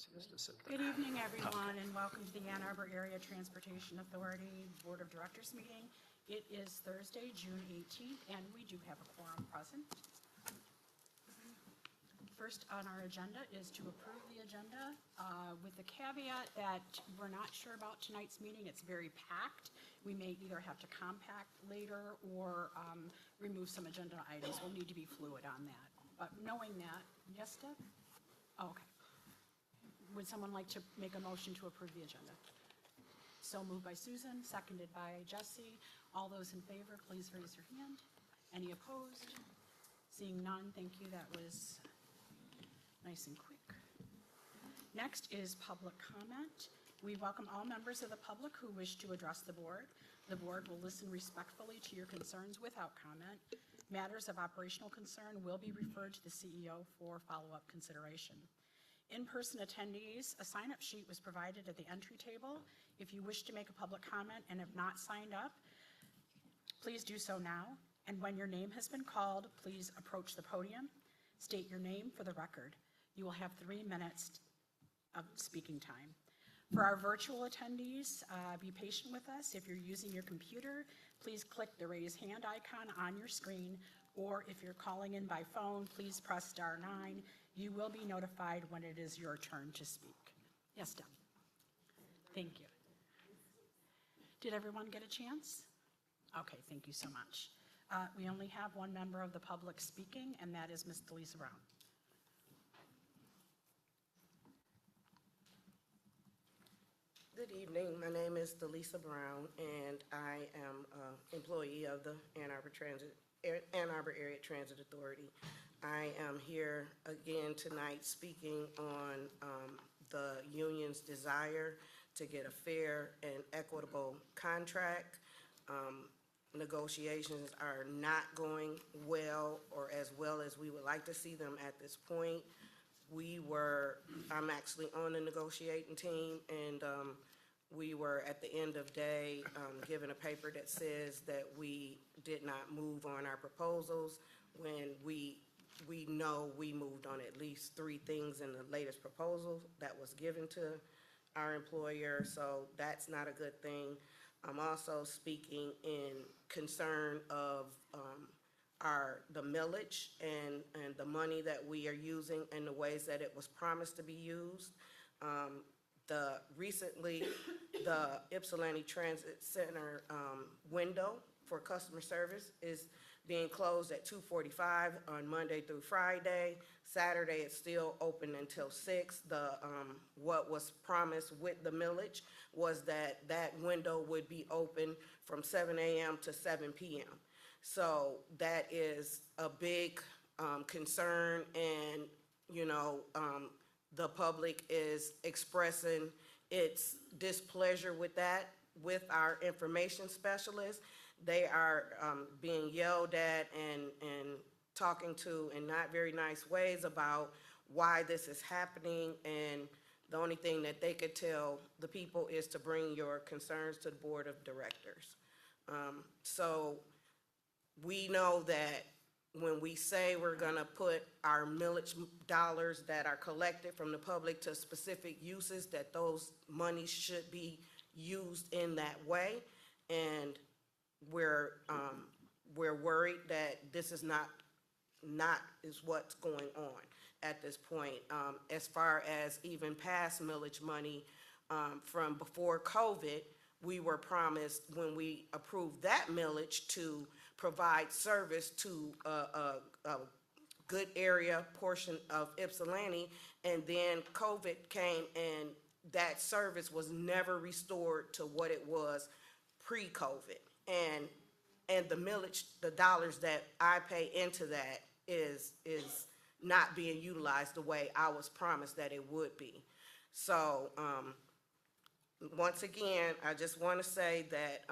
Good evening, everyone, and welcome to the Ann Arbor Area Transportation Authority Board of Directors meeting. It is Thursday, June 18th, and we do have a quorum present. First on our agenda is to approve the agenda with the caveat that we're not sure about tonight's meeting. It's very packed. We may either have to compact later or remove some agenda items. We'll need to be fluid on that. But knowing that, yes, Deb? Oh, okay. Would someone like to make a motion to approve the agenda? So moved by Susan, seconded by Jesse. All those in favor, please raise your hand. Any opposed? Seeing none, thank you. That was nice and quick. Next is public comment. We welcome all members of the public who wish to address the board. The board will listen respectfully to your concerns without comment. Matters of operational concern will be referred to the CEO for follow-up consideration. In-person attendees, a sign-up sheet was provided at the entry table. If you wish to make a public comment and have not signed up, please do so now. And when your name has been called, please approach the podium. State your name for the record. You will have 3 minutes of speaking time. For our virtual attendees, be patient with us. If you're using your computer, please click the raise hand icon on your screen, or if you're calling in by phone, please press *9. You will be notified when it is your turn to speak. Yes, Deb. Thank you. Did everyone get a chance? Okay, thank you so much. We only have one member of the public speaking, and that is Ms. Delisa Brown. Good evening. My name is Delisa Brown, and I am an employee of the Ann Arbor Area Transit Authority. I am here again tonight speaking on the union's desire to get a fair and equitable contract. Negotiations are not going well, or as well as we would like to see them at this point. I'm actually on the negotiating team, and we were at the end of day given a paper that says that we did not move on our proposals when we know we moved on at least 3 things in the latest proposal that was given to our employer, so that's not a good thing. I'm also speaking in concern of the millage and the money that we are using and the ways that it was promised to be used. Recently, the Ypsilanti Transit Center window for customer service is being closed at 2:45 on Monday through Friday. Saturday, it's still open until 6. What was promised with the millage was that that window would be open from 7 a.m. to 7 p.m. So that is a big concern, and the public is expressing its displeasure with that with our information specialists. They are being yelled at and talking to in not very nice ways about why this is happening, and the only thing that they could tell the people is to bring your concerns to the board of directors. So we know that when we say we're going to put our millage dollars that are collected from the public to specific uses, that those monies should be used in that way, and we're worried that this is not what's going on at this point. As far as even past millage money from before COVID, we were promised when we approved that millage to provide service to a good area portion of Ypsilanti, and then COVID came and that service was never restored to what it was pre-COVID. And the millage, the dollars that I pay into that is not being utilized the way I was promised that it would be. So once again, I just want to say that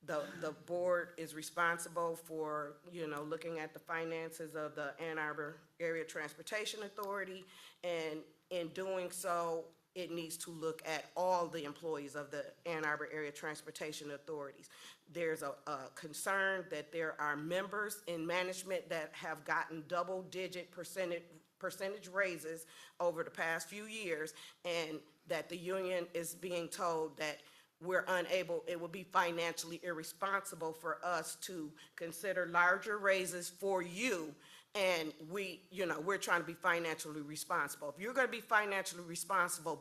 the board is responsible for looking at the finances of the Ann Arbor Area Transportation Authority, and in doing so, it needs to look at all the employees of the Ann Arbor Area Transportation Authorities. There's a concern that there are members in management that have gotten double-digit percentage percentage raises over the past few years, and that the union is being told that we're unable, it would be financially irresponsible for us to consider larger raises for you. And we're trying to be financially responsible. If you're gonna be financially responsible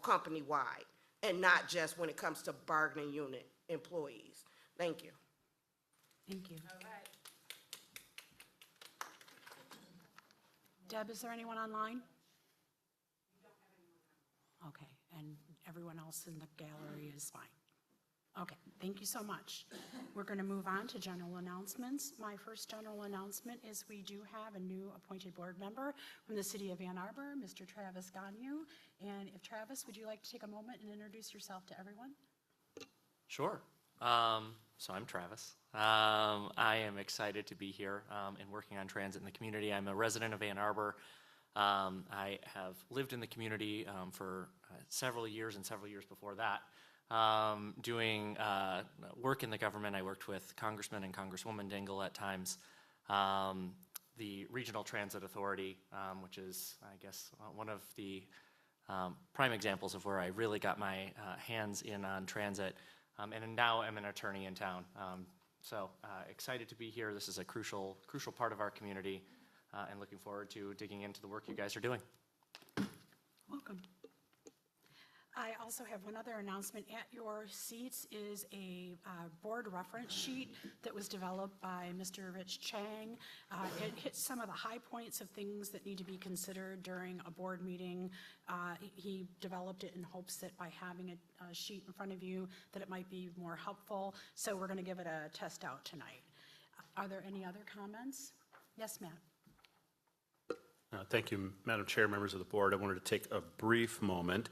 company-wide, and not just when it comes to bargaining unit employees. Thank you. Thank you. Deb, is there anyone online? Okay, and everyone else in the gallery is fine. Okay, thank you so much. We're going to move on to general announcements. My first general announcement is we do have a new appointed board member from the city of Ann Arbor, Mr. Travis Gagnon. And if Travis, would you like to take a moment and introduce yourself to everyone? Sure. So I'm Travis. I am excited to be here and working on transit in the community. I'm a resident of Ann Arbor. I have lived in the community for several years and several years before that. Doing work in the government. I worked with Congressman and Congresswoman Dingell at times. The Regional Transit Authority, which is, I guess, one of the prime examples of where I really got my hands in on transit. And now I'm an attorney in town. So excited to be here. This is a crucial part of our community, and looking forward to digging into the work you guys are doing. Welcome. I also have one other announcement. At your seats is a board reference sheet that was developed by Mr. Rich Chang. It hits some of the high points of things that need to be considered during a board meeting. He developed it in hopes that by having a sheet in front of you that it might be more helpful. So we're going to give it a test out tonight. Are there any other comments? Yes, Matt. Thank you, Madam Chair, members of the board. I wanted to take a brief moment.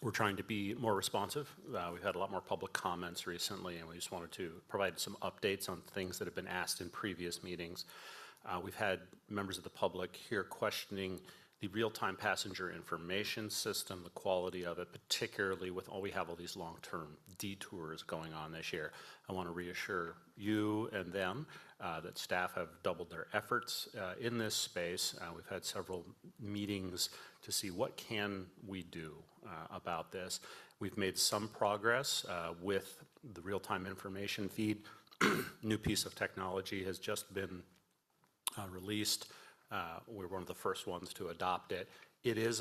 We're trying to be more responsive. We've had a lot more public comments recently, and we just wanted to provide some updates on things that have been asked in previous meetings. We've had members of the public here questioning the real-time passenger information system, the quality of it, particularly with we have all these long-term detours going on this year. I want to reassure you and them that staff have doubled their efforts in this space. We've had several meetings to see what can we do about this. We've made some progress with the real-time information feed. New piece of technology has just been released. We're one of the first ones to adopt it. It is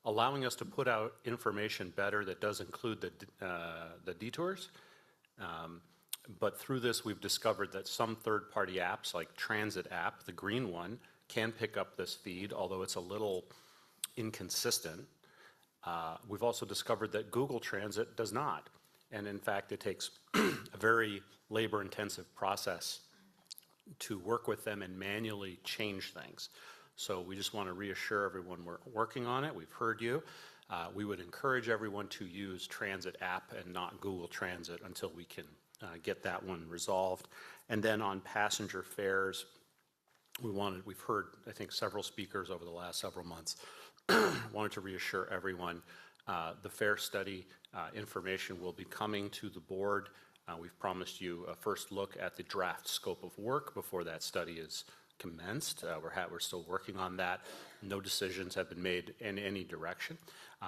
allowing us to put out information better that does include the detours. But through this, we've discovered that some third-party apps, like Transit app, the green one, can pick up this feed, although it's a little inconsistent. We've also discovered that Google Transit does not. And in fact, it takes a very labor-intensive process to work with them and manually change things. So we just want to reassure everyone we're working on it. We've heard you. We would encourage everyone to use Transit app and not Google Transit until we can get that one resolved. And then on passenger fares, we've heard, I think, several speakers over the last several months, wanted to reassure everyone the fare study information will be coming to the board. We've promised you a first look at the draft scope of work before that study is commenced. We're still working on that. No decisions have been made in any direction.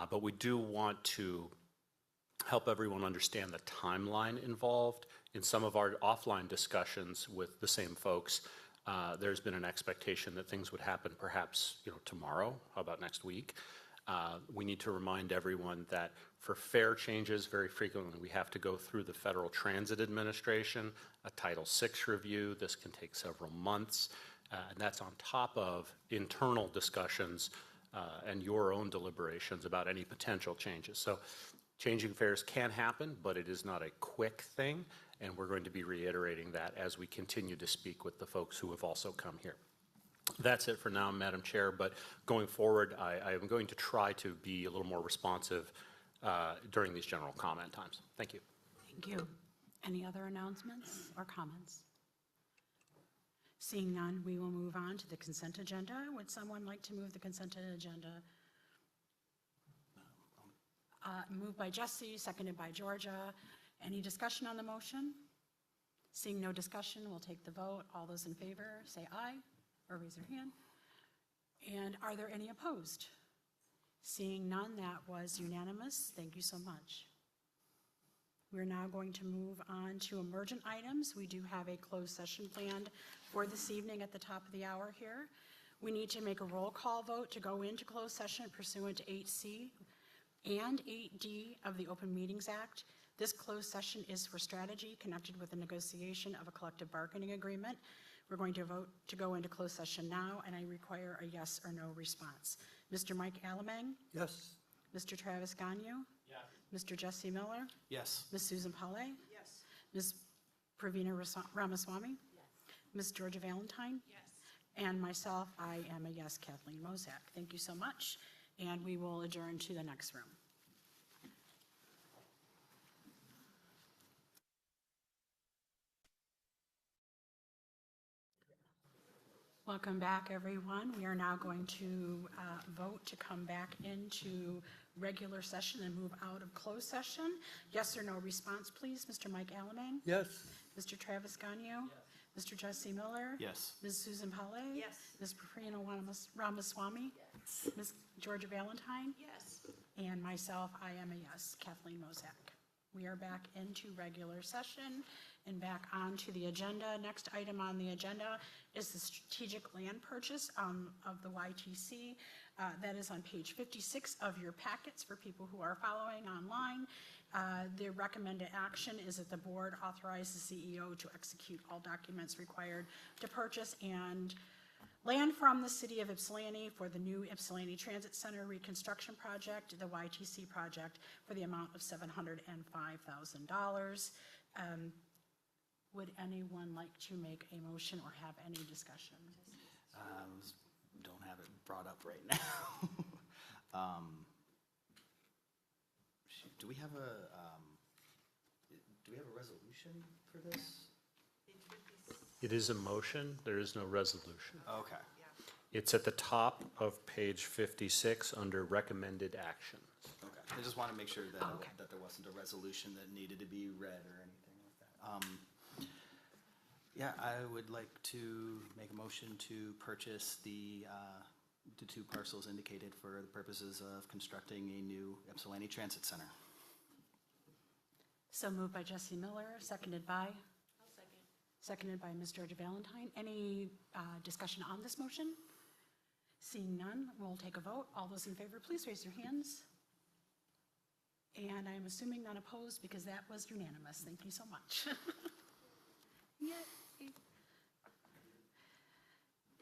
But we do want to help everyone understand the timeline involved. In some of our offline discussions with the same folks, there's been an expectation that things would happen perhaps tomorrow. How about next week? We need to remind everyone that for fare changes, very frequently we have to go through the Federal Transit Administration, a Title VI review. This can take several months, and that's on top of internal discussions and your own deliberations about any potential changes. So changing fares can happen, but it is not a quick thing, and we're going to be reiterating that as we continue to speak with the folks who have also come here. That's it for now, Madam Chair, but going forward, I am going to try to be a little more responsive during these general comment times. Thank you. Thank you. Any other announcements or comments? Seeing none, we will move on to the consent agenda. Would someone like to move the consent agenda? Moved by Jesse, seconded by Georgia. Any discussion on the motion? Seeing no discussion, we'll take the vote. All those in favor, say aye or raise their hand. And are there any opposed? Seeing none, that was unanimous. Thank you so much. We're now going to move on to emergent items. We do have a closed session planned for this evening at the top of the hour here. We need to make a roll call vote to go into closed session pursuant to 8C and 8D of the Open Meetings Act. This closed session is for strategy connected with the negotiation of a collective bargaining agreement. We're going to vote to go into closed session now, and I require a yes or no response. Mr. Mike Alamang? Yes. Mr. Travis Gagnon? Yes. Mr. Jesse Miller? Yes. Ms. Susan Paulet? Yes. Ms. Pravina Ramaswamy? Yes. Ms. Georgia Valentine? Yes. And myself, I am a yes, Kathleen Mozak. Thank you so much, and we will adjourn to the next room. Welcome back, everyone. We are now going to vote to come back into regular session and move out of closed session. Yes or no response, please. Mr. Mike Alamang? Yes. Mr. Travis Gagnon? Yes. Mr. Jesse Miller? Yes. Ms. Susan Paulet? Yes. Ms. Prafina Ramaswamy? Yes. Ms. Georgia Valentine? Yes. And myself, I am a yes, Kathleen Mozak. We are back into regular session and back onto the agenda. Next item on the agenda is the strategic land purchase of the YTC. That is on page 56 of your packets for people who are following online. The recommended action is that the board authorize the CEO to execute all documents required to purchase and land from the city of Ypsilanti for the new Ypsilanti Transit Center reconstruction project, the YTC project, for the amount of $705,000. Would anyone like to make a motion or have any discussion? Don't have it brought up right now. Do we have a resolution for this? It is a motion, there is no resolution. Okay. It's at the top of page 56 under recommended action. Okay. I just want to make sure that, Okay. that there wasn't a resolution that needed to be read or anything like that. Yeah, I would like to make a motion to purchase the two parcels indicated for the purposes of constructing a new Ypsilanti Transit Center. So moved by Jesse Miller, seconded by? I'll second. Seconded by Ms. Georgia Valentine. Any discussion on this motion? Seeing none, we'll take a vote. All those in favor, please raise your hands. And I'm assuming none opposed because that was unanimous. Thank you so much. Yay.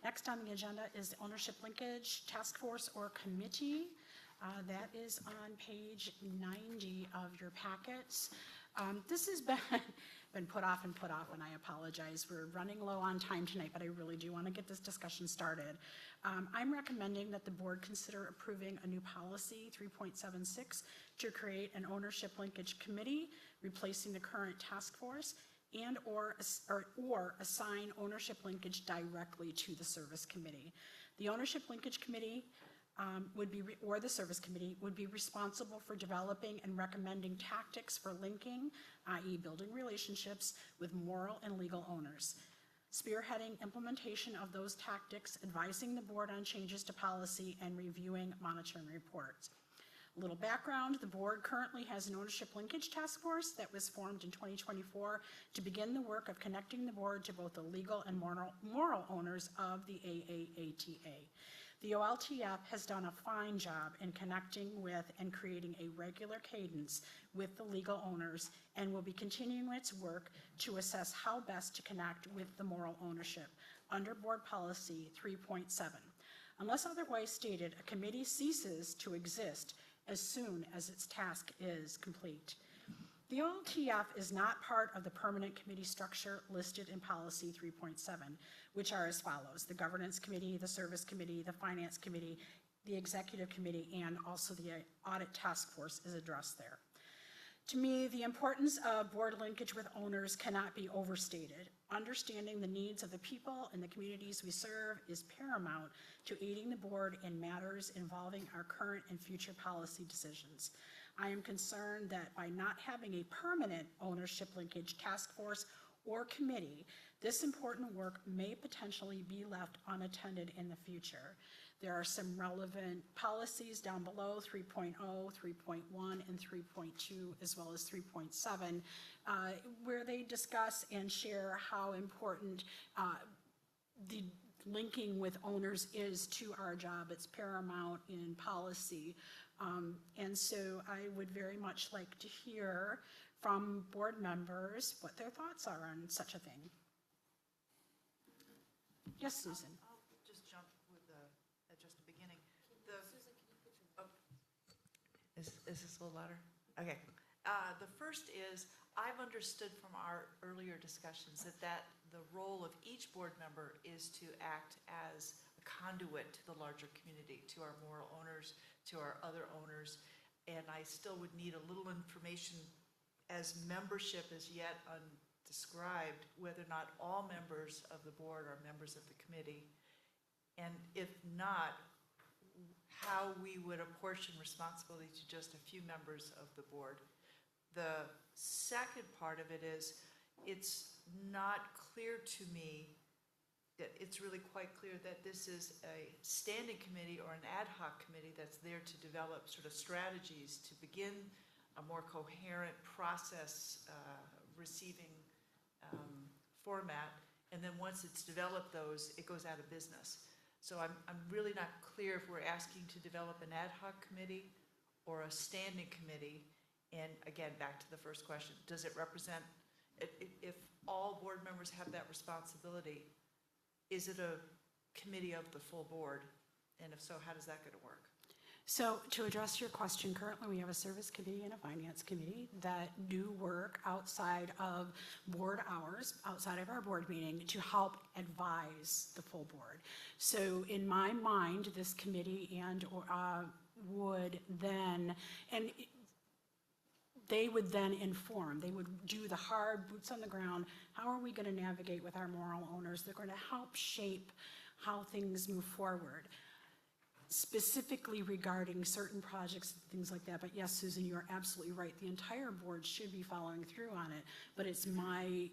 Next on the agenda is the Ownership Linkage Task Force or Committee. That is on page 90 of your packets. This has been put off, and I apologize. We're running low on time tonight, but I really do want to get this discussion started. I'm recommending that the board consider approving a new policy, 3.76, to create an ownership linkage committee, replacing the current task force, and or assign ownership linkage directly to the service committee. The ownership linkage committee or the service committee would be responsible for developing and recommending tactics for linking, i.e. building relationships with moral and legal owners, spearheading implementation of those tactics, advising the board on changes to policy, and reviewing monitoring reports. A little background, the board currently has an ownership linkage task force that was formed in 2024 to begin the work of connecting the board to both the legal and moral owners of the AAATA. The OLTF has done a fine job in connecting with and creating a regular cadence with the legal owners and will be continuing its work to assess how best to connect with the moral ownership under Board Policy 3.7. Unless otherwise stated, a committee ceases to exist as soon as its task is complete. The OLTF is not part of the permanent committee structure listed in Policy 3.7, which are as follows: the Governance Committee, the Service Committee, the Finance Committee, the Executive Committee, and also the Audit Task Force is addressed there. To me, the importance of board linkage with owners cannot be overstated. Understanding the needs of the people and the communities we serve is paramount to aiding the board in matters involving our current and future policy decisions. I am concerned that by not having a permanent ownership linkage task force or committee, this important work may potentially be left unattended in the future. There are some relevant policies down below, 3.0, 3.1, and 3.2, as well as 3.7, where they discuss and share how important the linking with owners is to our job. It's paramount in policy. And so I would very much like to hear from board members what their thoughts are on such a thing. Yes, Susan? I'll just jump with at just the beginning. Is this a little louder? Okay. The first is, I've understood from our earlier discussions that the role of each board member is to act as a conduit to the larger community, to our moral owners, to our other owners, and I still would need a little information as membership is yet undescribed, whether or not all members of the board are members of the committee, and if not, how we would apportion responsibility to just a few members of the board. The second part of it is, it's not clear to me that it's really quite clear that this is a standing committee or an ad hoc committee that's there to develop sort of strategies to begin a more coherent process receiving format, and then once it's developed those, it goes out of business. So I'm really not clear if we're asking to develop an ad hoc committee or a standing committee. And again, back to the first question, does it represent, if all board members have that responsibility, is it a committee of the full board? And if so, how does that going to work? So to address your question, currently we have a service committee and a finance committee that do work outside of board hours, outside of our board meeting, to help advise the full board. So in my mind, this committee would then, and they would then inform, they would do the hard boots on the ground. How are we going to navigate with our moral owners? They're going to help shape how things move forward, specifically regarding certain projects and things like that. But yes, Susan, you are absolutely right. The entire board should be following through on it. But it's my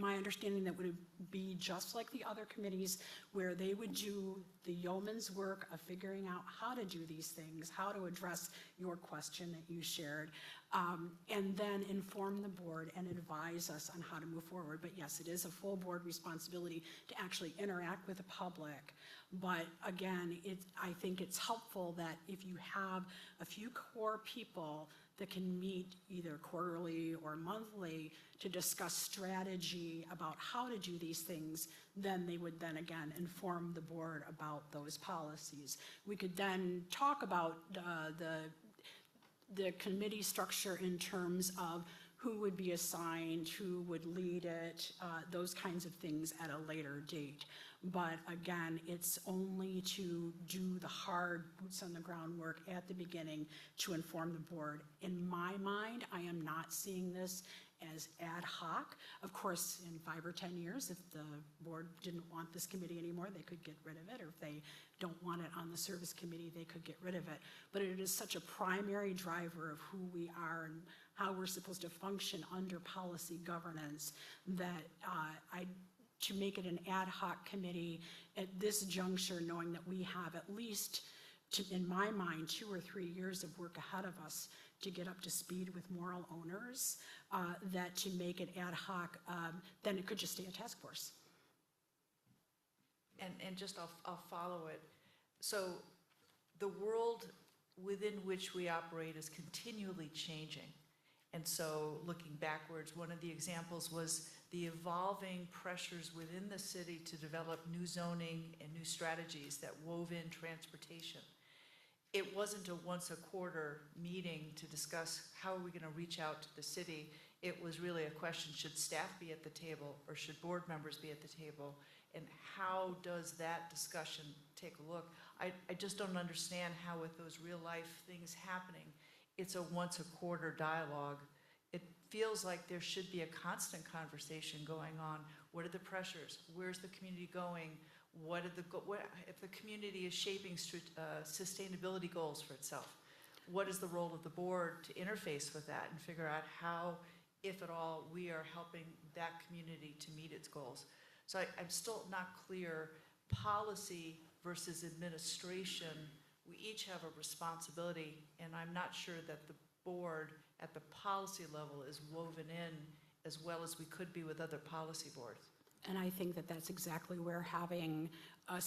understanding that would be just like the other committees, where they would do the yeoman's work of figuring out how to do these things, how to address your question that you shared, and then inform the board and advise us on how to move forward. But yes, it is a full board responsibility to actually interact with the public. But again, I think it's helpful that if you have a few core people that can meet either quarterly or monthly to discuss strategy about how to do these things, then they would then again inform the board about those policies. We could then talk about the committee structure in terms of who would be assigned, who would lead it, those kinds of things at a later date. But again, it's only to do the hard boots on the ground work at the beginning to inform the board. In my mind, I am not seeing this as ad hoc. Of course, in 5 or 10 years, if the board didn't want this committee anymore, they could get rid of it, or if they don't want it on the service committee, they could get rid of it. But it is such a primary driver of who we are and how we're supposed to function under policy governance that to make it an ad hoc committee at this juncture, knowing that we have at least, in my mind, 2 or 3 years of work ahead of us to get up to speed with moral owners, that to make it ad hoc, then it could just stay a task force. And just I'll follow it. So the world within which we operate is continually changing. And so looking backwards, one of the examples was the evolving pressures within the city to develop new zoning and new strategies that wove in transportation. It wasn't a once a quarter meeting to discuss how are we going to reach out to the city. It was really a question, should staff be at the table or should board members be at the table? And how does that discussion take a look? I just don't understand how with those real life things happening, it's a once a quarter dialogue. It feels like there should be a constant conversation going on. What are the pressures? Where's the community going? If the community is shaping sustainability goals for itself, what is the role of the board to interface with that and figure out how if at all, we are helping that community to meet its goals. So I'm still not clear, policy versus administration, we each have a responsibility, and I'm not sure that the board at the policy level is woven in as well as we could be with other policy boards. And I think that that's exactly where having a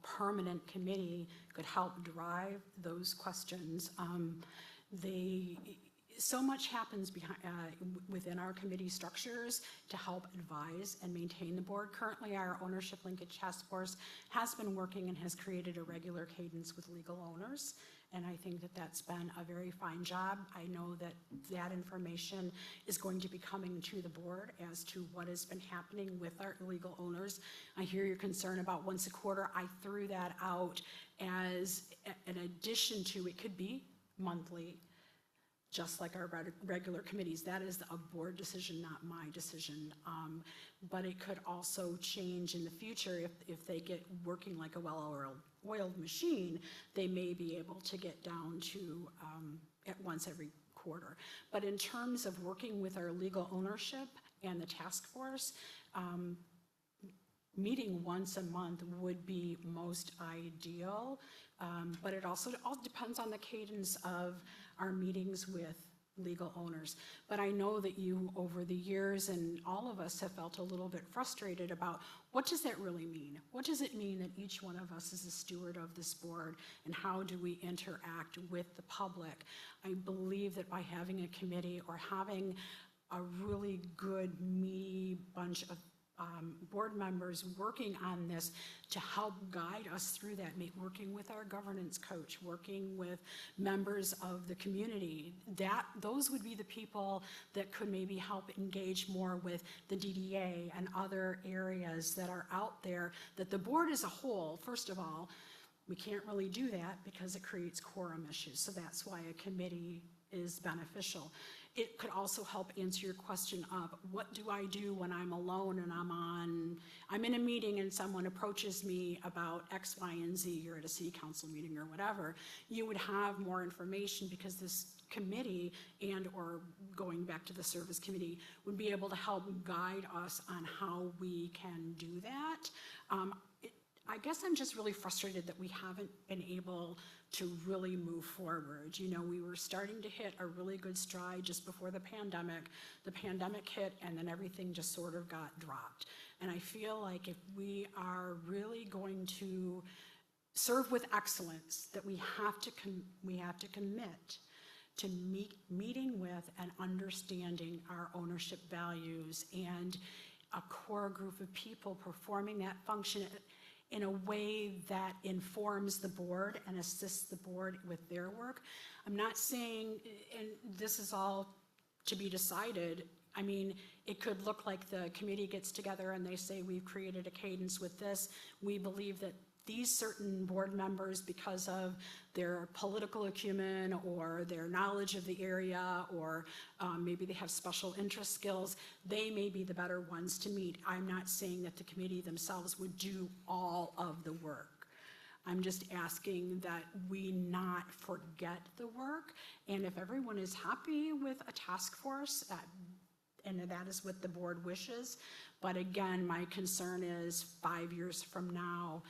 permanent committee could help drive those questions. So much happens within our committee structures to help advise and maintain the board. Currently, our ownership linkage task force has been working and has created a regular cadence with legal owners. And I think that that's been a very fine job. I know that that information is going to be coming to the board as to what has been happening with our illegal owners. I hear your concern about once a quarter. I threw that out as an addition to, it could be monthly, just like our regular committees. That is a board decision, not my decision. But it could also change in the future if they get working like a well-oiled machine, they may be able to get down to at once every quarter. But in terms of working with our legal ownership and the task force, meeting once a month would be most ideal, but it also all depends on the cadence of our meetings with legal owners. But I know that you, over the years, and all of us have felt a little bit frustrated about what does that really mean? What does it mean that each one of us is a steward of this board, and how do we interact with the public? I believe that by having a committee or having a really good, meaty bunch of board members working on this to help guide us through that, working with our governance coach, working with members of the community, those would be the people that could maybe help engage more with the DDA and other areas that are out there, that the board as a whole, first of all, we can't really do that because it creates quorum issues. So that's why a committee is beneficial. It could also help answer your question of what do I do when I'm alone and I'm in a meeting and someone approaches me about X, Y, and Z, you're at a city council meeting or whatever. You would have more information because this committee and or going back to the service committee would be able to help guide us on how we can do that. I guess I'm just really frustrated that we haven't been able to really move forward. You know, we were starting to hit a really good stride just before the pandemic. The pandemic hit and then everything just sort of got dropped. And I feel like if we are really going to serve with excellence, that we have to commit to meeting with and understanding our ownership values and a core group of people performing that function in a way that informs the board and assists the board with their work. I'm not saying, and this is all to be decided, I mean, it could look like the committee gets together and they say, we've created a cadence with this. We believe that these certain board members, because of their political acumen or their knowledge of the area, or maybe they have special interest skills, they may be the better ones to meet. I'm not saying that the committee themselves would do all of the work. I'm just asking that we not forget the work, and if everyone is happy with a task force, and that is what the board wishes, but again, my concern is 5 years from now,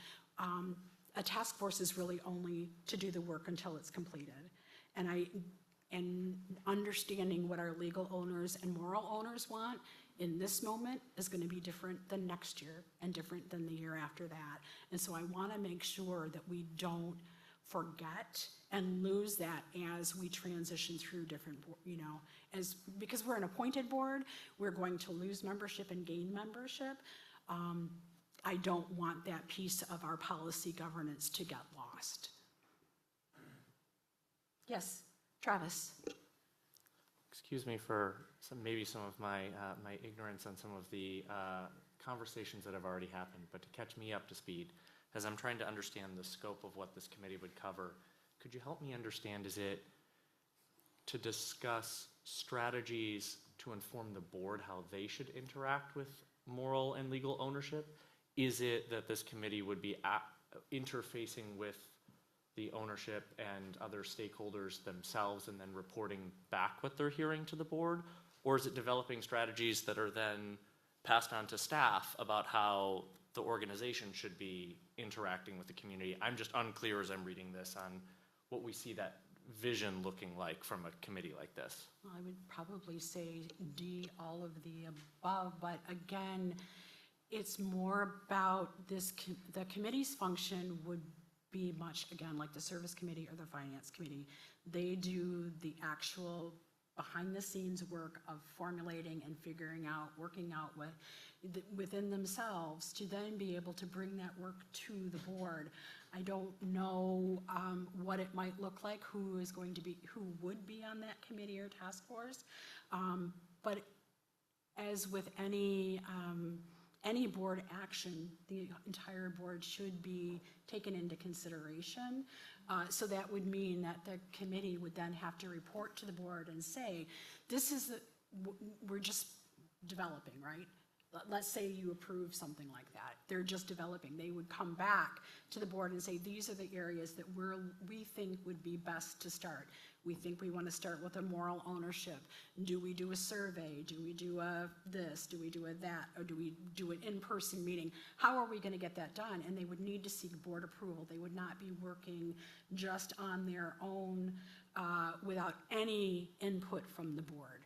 a task force is really only to do the work until it's completed. And understanding what our legal owners and moral owners want in this moment is going to be different than next year and different than the year after that. And so I want to make sure that we don't forget and lose that as we transition through different, because we're an appointed board, we're going to lose membership and gain membership. I don't want that piece of our policy governance to get lost. Yes, Travis. Excuse me for maybe some of my ignorance on some of the conversations that have already happened, but to catch me up to speed, as I'm trying to understand the scope of what this committee would cover, could you help me understand, is it to discuss strategies to inform the board how they should interact with moral and legal ownership? Is it that this committee would be interfacing with the ownership and other stakeholders themselves and then reporting back what they're hearing to the board? Or is it developing strategies that are then passed on to staff about how the organization should be interacting with the community? I'm just unclear as I'm reading this on what we see that vision looking like from a committee like this. Well, I would probably say D, all of the above, but again, it's more about this, the committee's function would be much, again, like the service committee or the finance committee. They do the actual behind-the-scenes work of formulating and figuring out, working out what, within themselves, to then be able to bring that work to the board. I don't know what it might look like, who is going to be, who would be on that committee or task force. But as with any board action, the entire board should be taken into consideration. So that would mean that the committee would then have to report to the board and say, this is, we're just developing, right? Let's say you approve something like that. They're just developing. They would come back to the board and say, these are the areas that we think would be best to start. We think we want to start with a moral ownership. Do we do a survey? Do we do a this? Do we do a that? Or do we do an in-person meeting? How are we going to get that done? And they would need to seek board approval. They would not be working just on their own without any input from the board.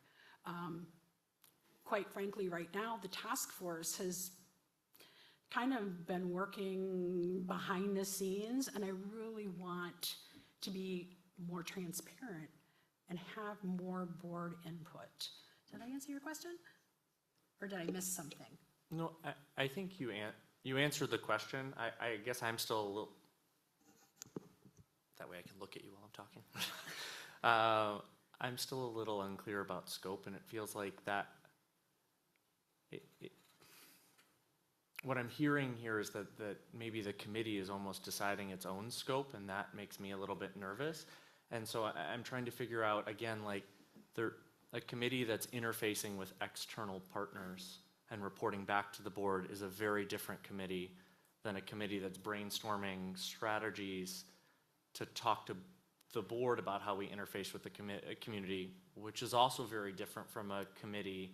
Quite frankly, right now, the task force has kind of been working behind the scenes, and I really want to be more transparent and have more board input. Did I answer your question? Or did I miss something? No, I think you answered the question. I guess I'm still a little, that way I can look at you while I'm talking. I'm still a little unclear about scope, and it feels like that what I'm hearing here is that maybe the committee is almost deciding its own scope, and that makes me a little bit nervous. And so I'm trying to figure out, again, like a committee that's interfacing with external partners and reporting back to the board is a very different committee than a committee that's brainstorming strategies to talk to the board about how we interface with the community, which is also very different from a committee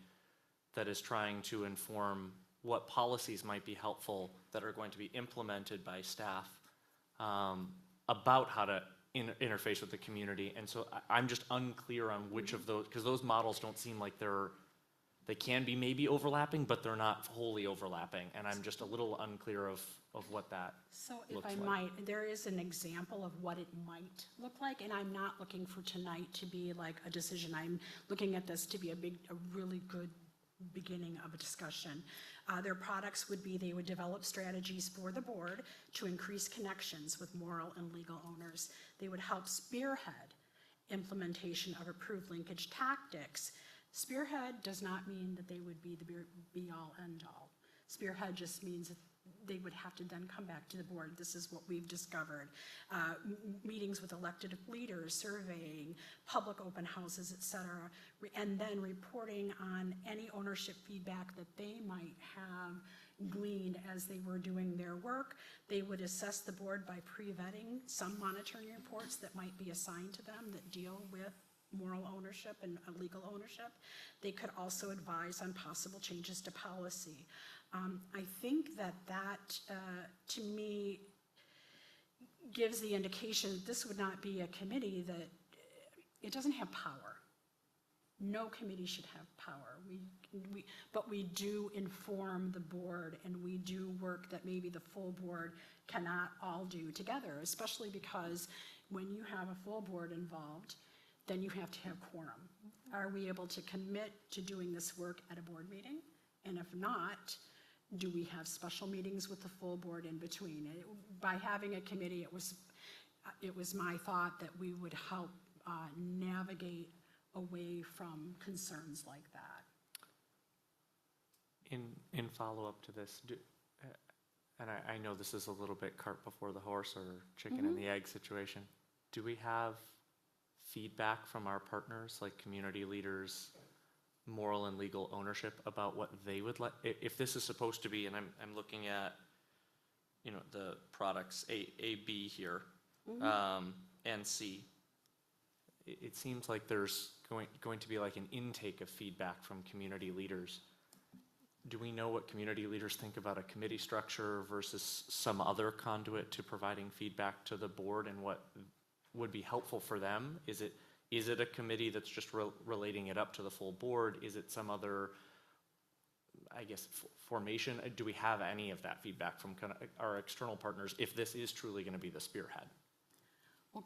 that is trying to inform what policies might be helpful that are going to be implemented by staff about how to interface with the community. And so I'm just unclear on which of those, because those models don't seem like they can be maybe overlapping, but they're not wholly overlapping. And I'm just a little unclear of what that So if looks I like. might, there is an example of what it might look like, and I'm not looking for tonight to be like a decision. I'm looking at this to be a really good beginning of a discussion. Their products would be, they would develop strategies for the board to increase connections with moral and legal owners. They would help spearhead implementation of approved linkage tactics. Spearhead does not mean that they would be the be-all, end-all. Spearhead just means that they would have to then come back to the board. This is what we've discovered. Meetings with elected leaders, surveying, public open houses, et cetera, and then reporting on any ownership feedback that they might have gleaned as they were doing their work. They would assess the board by pre-vetting some monitoring reports that might be assigned to them that deal with moral ownership and legal ownership. They could also advise on possible changes to policy. I think that to me, gives the indication that this would not be a committee that, it doesn't have power. No committee should have power. But we do inform the board, and we do work that maybe the full board cannot all do together, especially because when you have a full board involved, then you have to have quorum. Are we able to commit to doing this work at a board meeting? And if not, do we have special meetings with the full board in between? By having a committee, it was my thought that we would help navigate away from concerns like that. In follow-up to this, and I know this is a little bit cart before the horse or chicken and the egg situation, do we have feedback from our partners, like community leaders, moral and legal ownership, about what they would like? If this is supposed to be, and I'm looking at, the products A, B here, and C. it seems like there's going to be like an intake of feedback from community leaders. Do we know what community leaders think about a committee structure versus some other conduit to providing feedback to the board, and what would be helpful for them? Is it a committee that's just relating it up to the full board? Is it some other, I guess, formation? Do we have any of that feedback from kind of our external partners if this is truly going to be the spearhead? Well,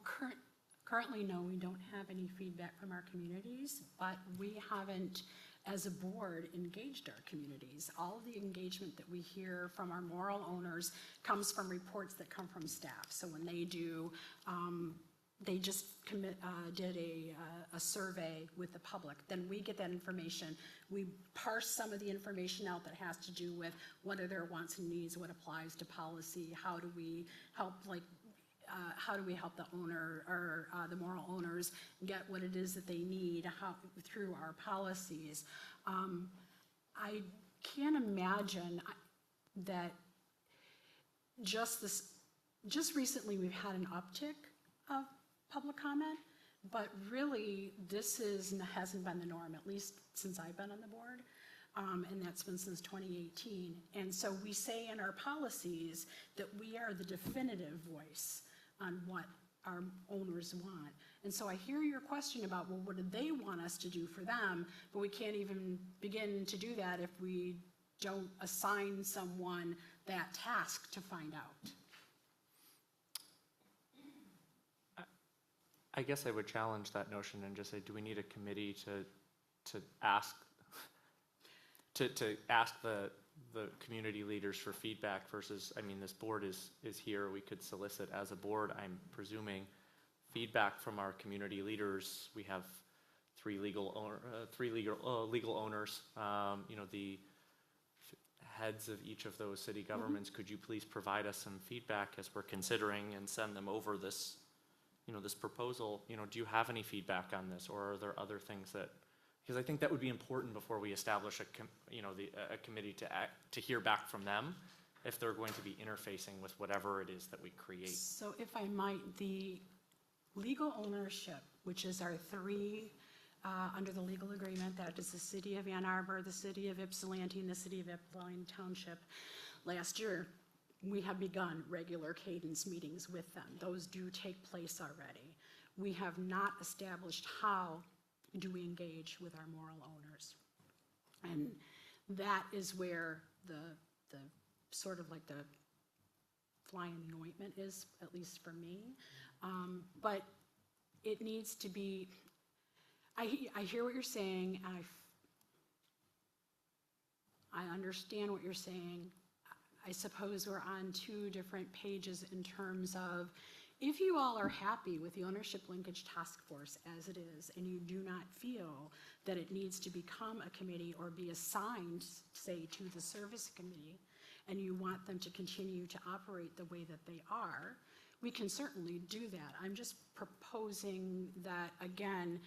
currently, no, we don't have any feedback from our communities, but we haven't, as a board, engaged our communities. All of the engagement that we hear from our moral owners comes from reports that come from staff. So when they do, they just did a survey with the public. Then we get that information. We parse some of the information out that has to do with what are their wants and needs, what applies to policy, how do we help, how do we help the owner or the moral owners get what it is that they need through our policies. I can't imagine that just recently we've had an uptick of public comment, but really this hasn't been the norm, at least since I've been on the board. And that's been since 2018. And so we say in our policies that we are the definitive voice on what our owners want. And so I hear your question about, well, what do they want us to do for them? But we can't even begin to do that if we don't assign someone that task to find out. I guess I would challenge that notion and just say, do we need a committee to ask the community leaders for feedback versus, I mean, this board is here, we could solicit as a board, I'm presuming, feedback from our community leaders. We have three legal owners, the heads of each of those city governments. Could you please provide us some feedback as we're considering and send them over this, this proposal? Do you have any feedback on this, or are there other things that, because I think that would be important before we establish a committee to hear back from them if they're going to be interfacing with whatever it is that we create. So if I might, the legal ownership, which is our three, under the legal agreement, that is the City of Ann Arbor, the City of Ypsilanti, and the City of Ypsilanti Township. Last year, we have begun regular cadence meetings with them. Those do take place already. We have not established how do we engage with our moral owners. And that is where the sort of like the fly in the ointment is, at least for me. But it needs to be, I hear what you're saying, and I understand what you're saying. I suppose we're on two different pages in terms of, if you all are happy with the Ownership Linkage Task Force as it is, and you do not feel that it needs to become a committee or be assigned, say, to the service committee, and you want them to continue to operate the way that they are, we can certainly do that. I'm just proposing that, again,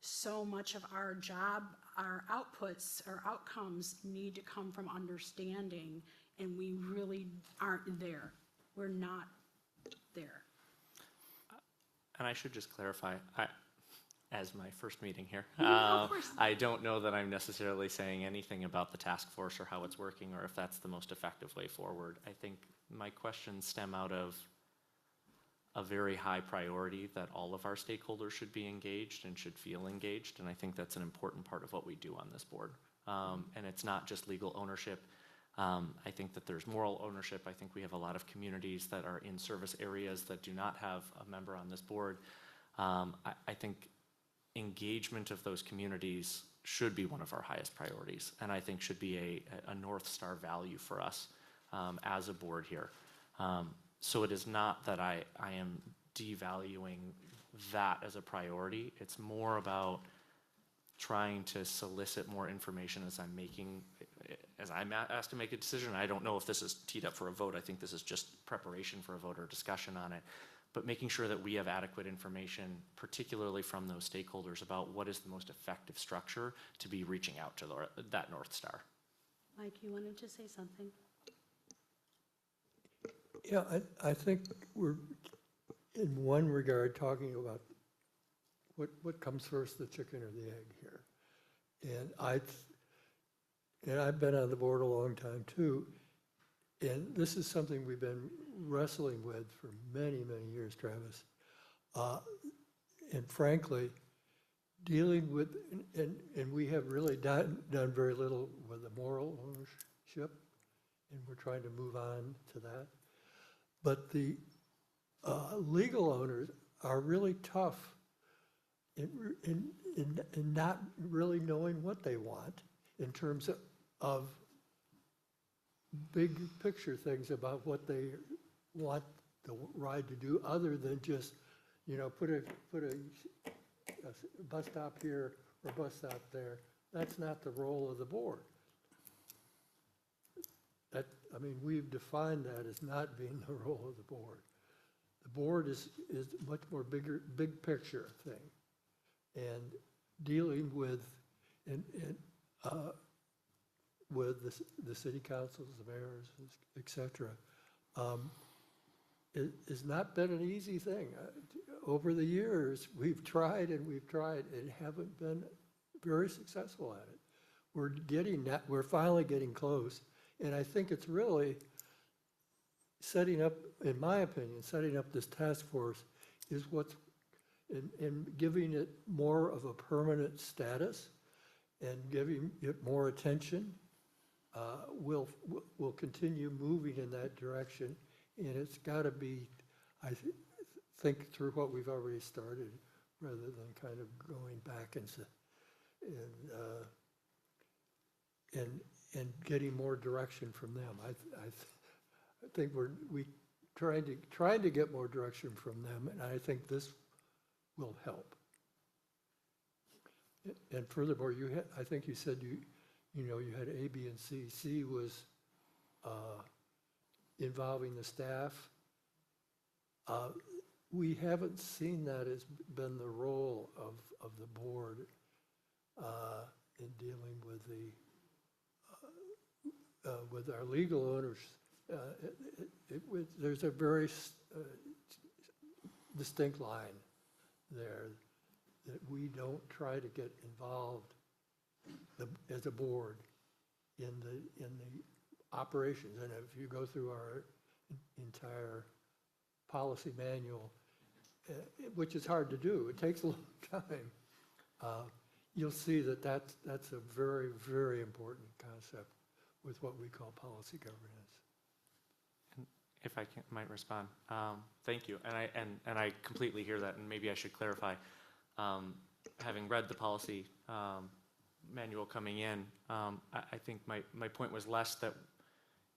so much of our job, our outputs, our outcomes need to come from understanding, and we really aren't there. We're not there. And I should just clarify, as my first meeting here, Of course. I don't know that I'm necessarily saying anything about the task force or how it's working or if that's the most effective way forward. I think my questions stem out of a very high priority that all of our stakeholders should be engaged and should feel engaged, and I think that's an important part of what we do on this board. And it's not just legal ownership. I think that there's moral ownership. I think we have a lot of communities that are in service areas that do not have a member on this board. I think engagement of those communities should be one of our highest priorities, and I think should be a North Star value for us as a board here. So it is not that I am devaluing that as a priority. It's more about trying to solicit more information as I'm asked to make a decision. I don't know if this is teed up for a vote. I think this is just preparation for a vote or discussion on it. But making sure that we have adequate information, particularly from those stakeholders, about what is the most effective structure to be reaching out to that North Star. Mike, you wanted to say something? Yeah, I think we're, in one regard, talking about what comes first, the chicken or the egg here? And I've been on the board a long time too, and this is something we've been wrestling with for many, many years, Travis. And frankly, dealing with, and we have really done very little with the moral ownership, and we're trying to move on to that. But the legal owners are really tough in not really knowing what they want in terms of big picture things about what they want the ride to do, other than just, put a bus stop here or bus stop there. That's not the role of the board. We've defined that as not being the role of the board. The board is much more big picture thing, and dealing with with the city councils, the mayors, et cetera, it's not been an easy thing. Over the years, we've tried and haven't been very successful at it. We're finally getting close, and I think it's really setting up, in my opinion, setting up this task force is what's, and giving it more of a permanent status and giving it more attention. We'll continue moving in that direction, and it's got to be, I think, through what we've already started, rather than kind of going back and getting more direction from them. I think we're trying to get more direction from them, and I think this will help. And furthermore, I think you said you had A, B, and C. C was involving the staff. We haven't seen that as been the role of the board in dealing with our legal owners. There's a very distinct line there that we don't try to get involved as a board in the operations. And if you go through our entire policy manual, which is hard to do, it takes a long time, you'll see that's a very, very important concept with what we call policy governance. If I might respond, thank you, and I completely hear that, and maybe I should clarify. Having read the policy manual coming in, I think my point was less that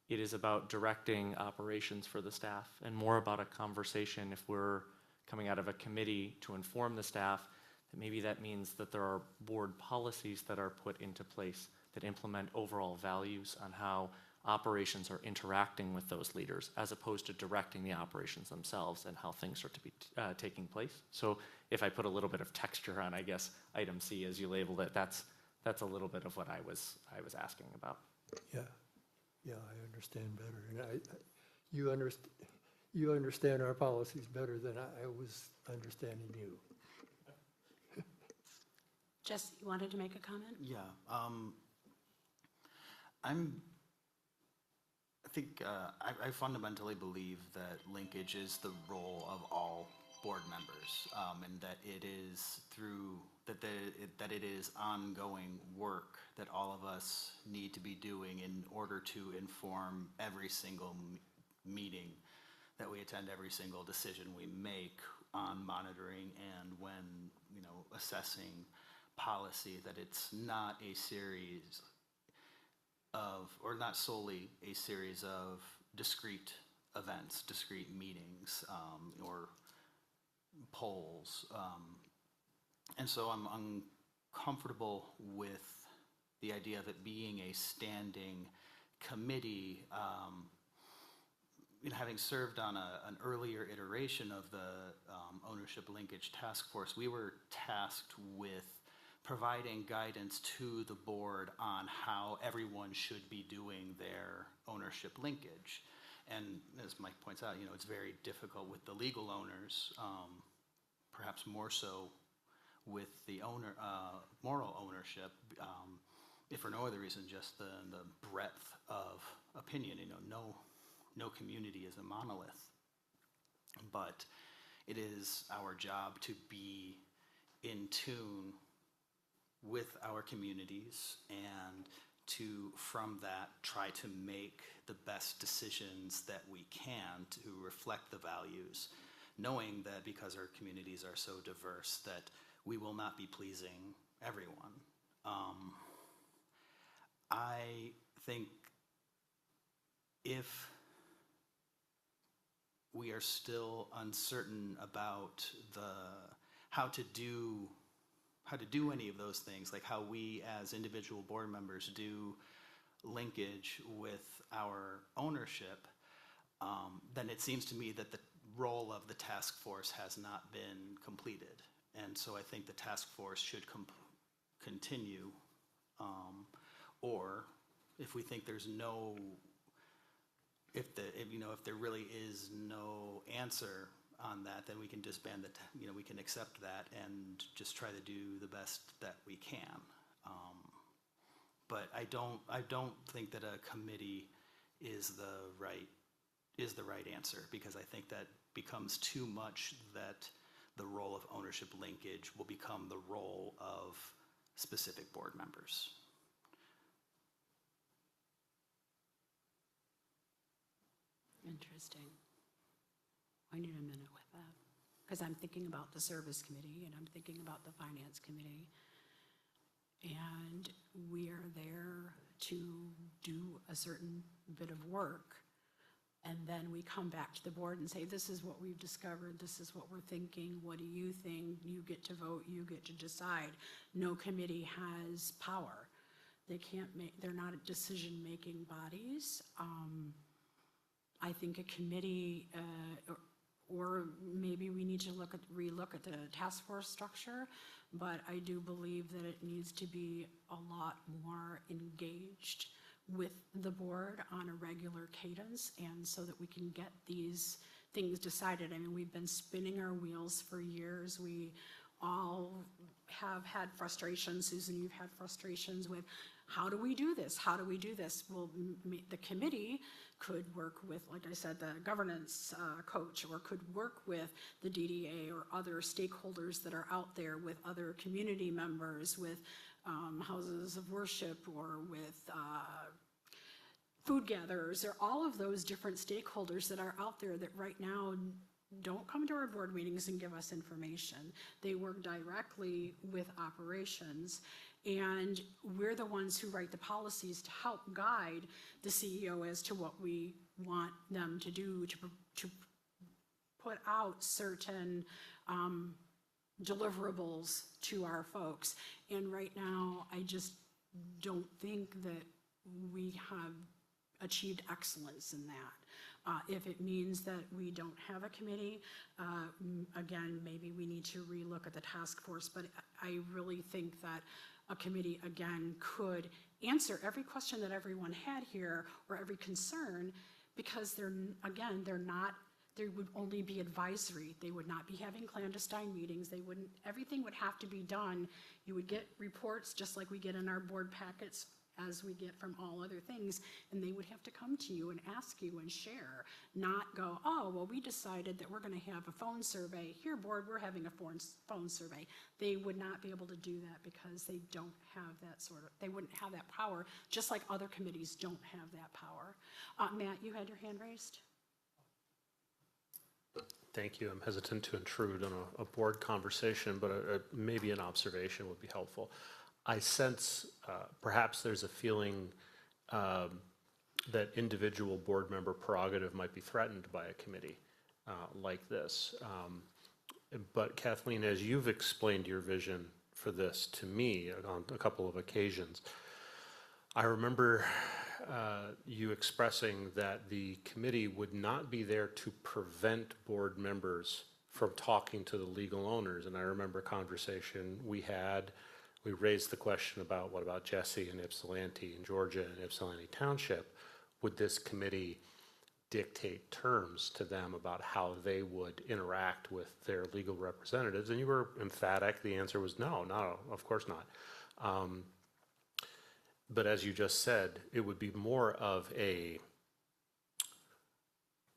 it is about directing operations for the staff, and more about a conversation if we're coming out of a committee to inform the staff that maybe that means that there are board policies that are put into place that implement overall values on how operations are interacting with those leaders, as opposed to directing the operations themselves and how things are to be taking place. So if I put a little bit of texture on, I guess, item C, as you labeled it, that's a little bit of what I was asking about. Yeah, I understand better, and you understand our policies better than I was understanding you. Jesse, you wanted to make a comment? Yeah, I fundamentally believe that linkage is the role of all board members, and that it is that it is ongoing work that all of us need to be doing in order to inform every single meeting that we attend, every single decision we make on monitoring and when assessing policy, that it's not a series of, or not solely a series of discrete events, discrete meetings, or polls. And so I'm uncomfortable with the idea of it being a standing committee. Having served on an earlier iteration of the ownership linkage task force, we were tasked with providing guidance to the board on how everyone should be doing their ownership linkage. And as Mike points out, it's very difficult with the legal owners, perhaps more so with the moral ownership, if for no other reason, just the breadth of opinion. No community is a monolith, but it is our job to be in tune with our communities and to, from that, try to make the best decisions that we can to reflect the values, knowing that because our communities are so diverse that we will not be pleasing everyone. I think if we are still uncertain about how to do any of those things, like how we as individual board members do linkage with our ownership, then it seems to me that the role of the task force has not been completed. And so I think the task force should continue, or if we think there's if there really is no answer on that, then we can disband we can accept that and just try to do the best that we can. But I don't think that a committee is the right answer, because I think that becomes too much, that the role of ownership linkage will become the role of specific board members. Interesting. I need a minute with that, because I'm thinking about the service committee, and I'm thinking about the finance committee. And we are there to do a certain bit of work. And then we come back to the board and say, this is what we've discovered, this is what we're thinking, what do you think? You get to vote, you get to decide. No committee has power. They can't they're not decision-making bodies. I think a committee, or maybe we need to relook at the task force structure, but I do believe that it needs to be a lot more engaged with the board on a regular cadence, and so that we can get these things decided. I mean, we've been spinning our wheels for years. We all have had frustrations. Susan, you've had frustrations with, how do we do this? How do we do this? Well, the committee could work with, like I said, the governance coach, or could work with the DDA or other stakeholders that are out there, with other community members, with houses of worship, or with food gatherers, or all of those different stakeholders that are out there that right now don't come to our board meetings and give us information. They work directly with operations, and we're the ones who write the policies to help guide the CEO as to what we want them to do to put out certain deliverables to our folks. And right now, I just don't think that we have achieved excellence in that. If it means that we don't have a committee, again, maybe we need to relook at the task force, but I really think that a committee, again, could answer every question that everyone had here, or every concern, because they would only be advisory. They would not be having clandestine meetings. Everything would have to be done. You would get reports just like we get in our board packets, as we get from all other things, and they would have to come to you and ask you and share, not go, oh, well, we decided that we're gonna have a phone survey. Here, board, we're having a phone survey. They would not be able to do that, because they don't have that they wouldn't have that power, just like other committees don't have that power. Matt, you had your hand raised? Thank you. I'm hesitant to intrude on a board conversation, but maybe an observation would be helpful. I sense perhaps there's a feeling that individual board member prerogative might be threatened by a committee like this. But Kathleen, as you've explained your vision for this to me on a couple of occasions, I remember you expressing that the committee would not be there to prevent board members from talking to the legal owners. And I remember a conversation we had. We raised the question about, what about Jesse and Ypsilanti and Georgia and Ypsilanti Township? Would this committee dictate terms to them about how they would interact with their legal representatives. And you were emphatic. The answer was no, of course not. But as you just said, it would be more of a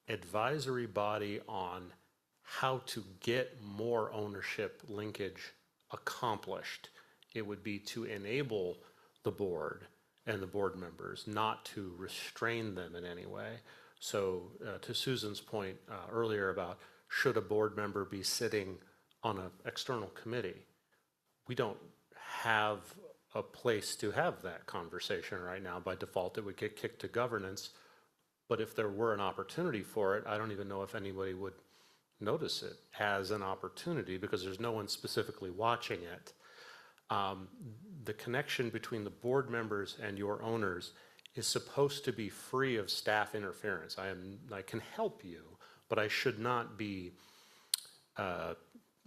advisory body on how to get more ownership linkage accomplished. It would be to enable the board and the board members, not to restrain them in any way. So to Susan's point earlier about should a board member be sitting on an external committee, we don't have a place to have that conversation right now. By default, it would get kicked to governance. But if there were an opportunity for it, I don't even know if anybody would notice it as an opportunity because there's no one specifically watching it. The connection between the board members and your owners is supposed to be free of staff interference. I can help you, but I should not be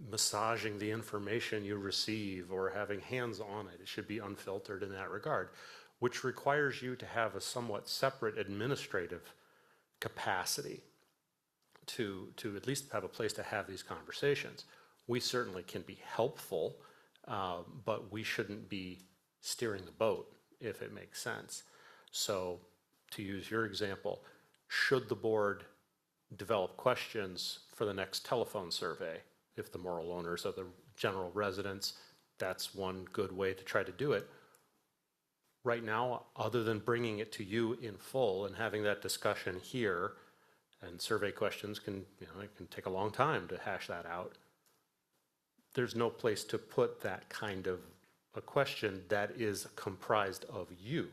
massaging the information you receive or having hands on it. It should be unfiltered in that regard, which requires you to have a somewhat separate administrative capacity to at least have a place to have these conversations. We certainly can be helpful, but we shouldn't be steering the boat, if it makes sense. So, to use your example, should the board develop questions for the next telephone survey? If the moral owners are the general residents, that's one good way to try to do it. Right now, other than bringing it to you in full and having that discussion here, and survey questions can, it can take a long time to hash that out. There's no place to put that kind of a question that is comprised of you.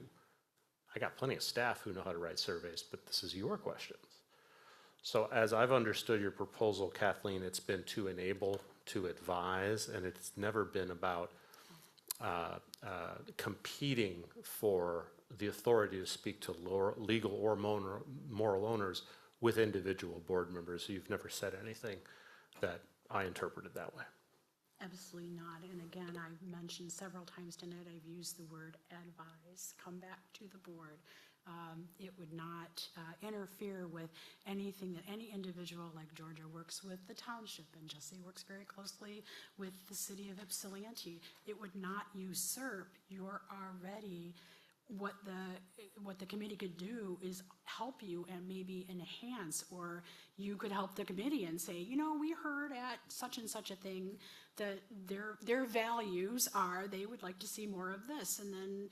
I got plenty of staff who know how to write surveys, but this is your questions. So as I've understood your proposal, Kathleen, it's been to enable, to advise, and it's never been about competing for the authority to speak to legal or moral owners with individual board members. So you've never said anything that I interpreted that way. Absolutely not. And again, I've mentioned several times tonight, I've used the word advise, come back to the board. It would not interfere with anything that any individual like Georgia works with the township, and Jesse works very closely with the city of Ypsilanti. It would not usurp your already, what the committee could do is help you and maybe enhance, or you could help the committee and say, we heard at such and such a thing that their values are, they would like to see more of this. And then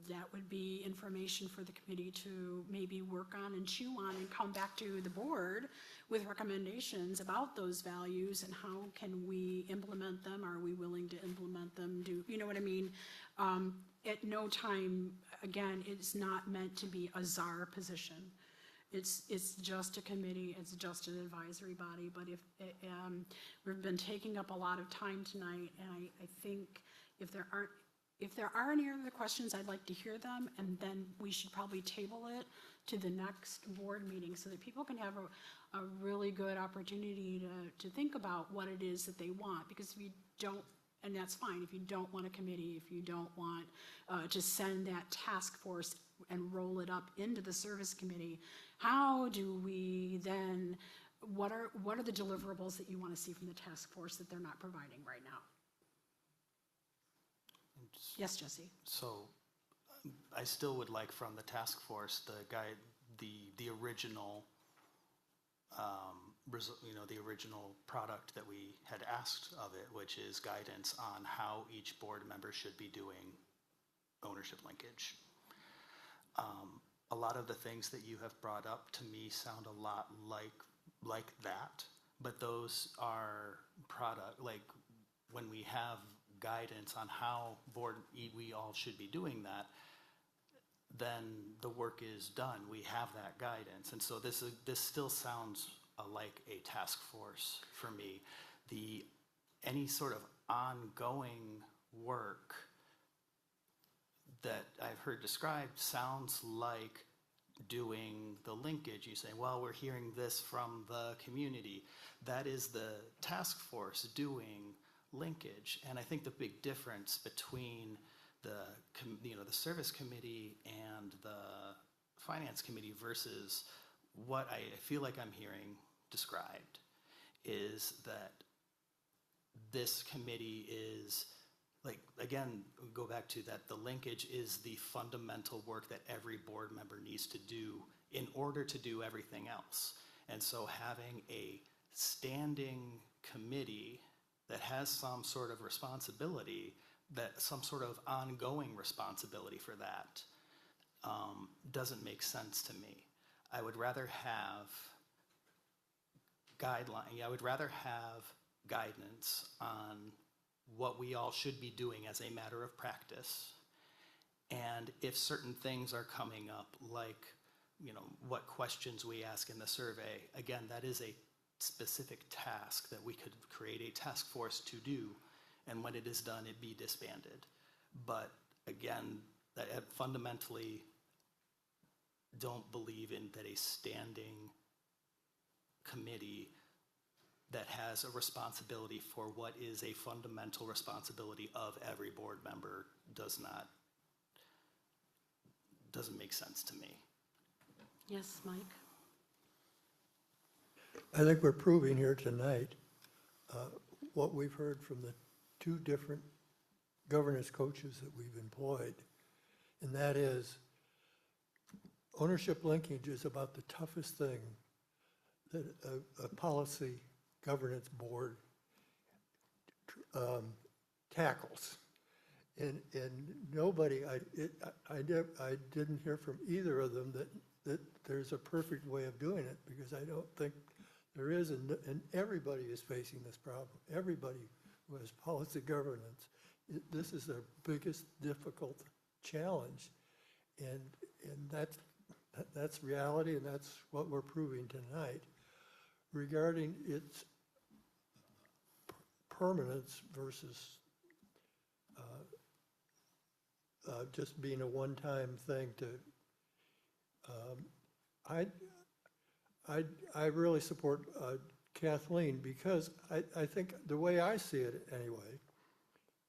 that would be information for the committee to maybe work on and chew on and come back to the board with recommendations about those values and how can we implement them? Are we willing to implement them? You know what I mean? At no time, again, it's not meant to be a czar position. It's just a committee, it's just an advisory body, but if we've been taking up a lot of time tonight, and I think if there are any other questions, I'd like to hear them, and then we should probably table it to the next board meeting so that people can have a really good opportunity to think about what it is that they want, because if you don't, and that's fine, if you don't want a committee, if you don't want to send that task force and roll it up into the service committee, how do we then, what are the deliverables that you want to see from the task force that they're not providing right now? Yes, Jesse. So I still would like from the task force, the original, the original product that we had asked of it, which is guidance on how each board member should be doing ownership linkage. A lot of the things that you have brought up to me sound a lot like that, but those are like when we have guidance on how we all should be doing that, then the work is done. We have that guidance. And so this still sounds like a task force for me. Any sort of ongoing work that I've heard described sounds like doing the linkage. You say, well, we're hearing this from the community. That is the task force doing linkage. And I think the big difference between the service committee and the finance committee versus what I feel like I'm hearing described is that this committee is, like, again, go back to that, the linkage is the fundamental work that every board member needs to do in order to do everything else. And so having a standing committee that has some sort of responsibility, that some sort of ongoing responsibility for that, doesn't make sense to me. I would rather have I would rather have guidance on what we all should be doing as a matter of practice. And if certain things are coming up, like, what questions we ask in the survey, again, that is a specific task that we could create a task force to do, and when it is done, it be disbanded. But again, I fundamentally don't believe in that a standing committee that has a responsibility for what is a fundamental responsibility of every board member doesn't make sense to me. Yes, Mike? I think we're proving here tonight what we've heard from the two different governance coaches that we've employed, and that is ownership linkage is about the toughest thing that a policy governance board tackles. And nobody, I didn't hear from either of them that there's a perfect way of doing it, because I don't think there is, and everybody is facing this problem. Everybody who has policy governance, this is their biggest difficult challenge, and that's reality, and that's what we're proving tonight. Regarding its permanence versus just being a one-time thing I really support Kathleen, because I think the way I see it anyway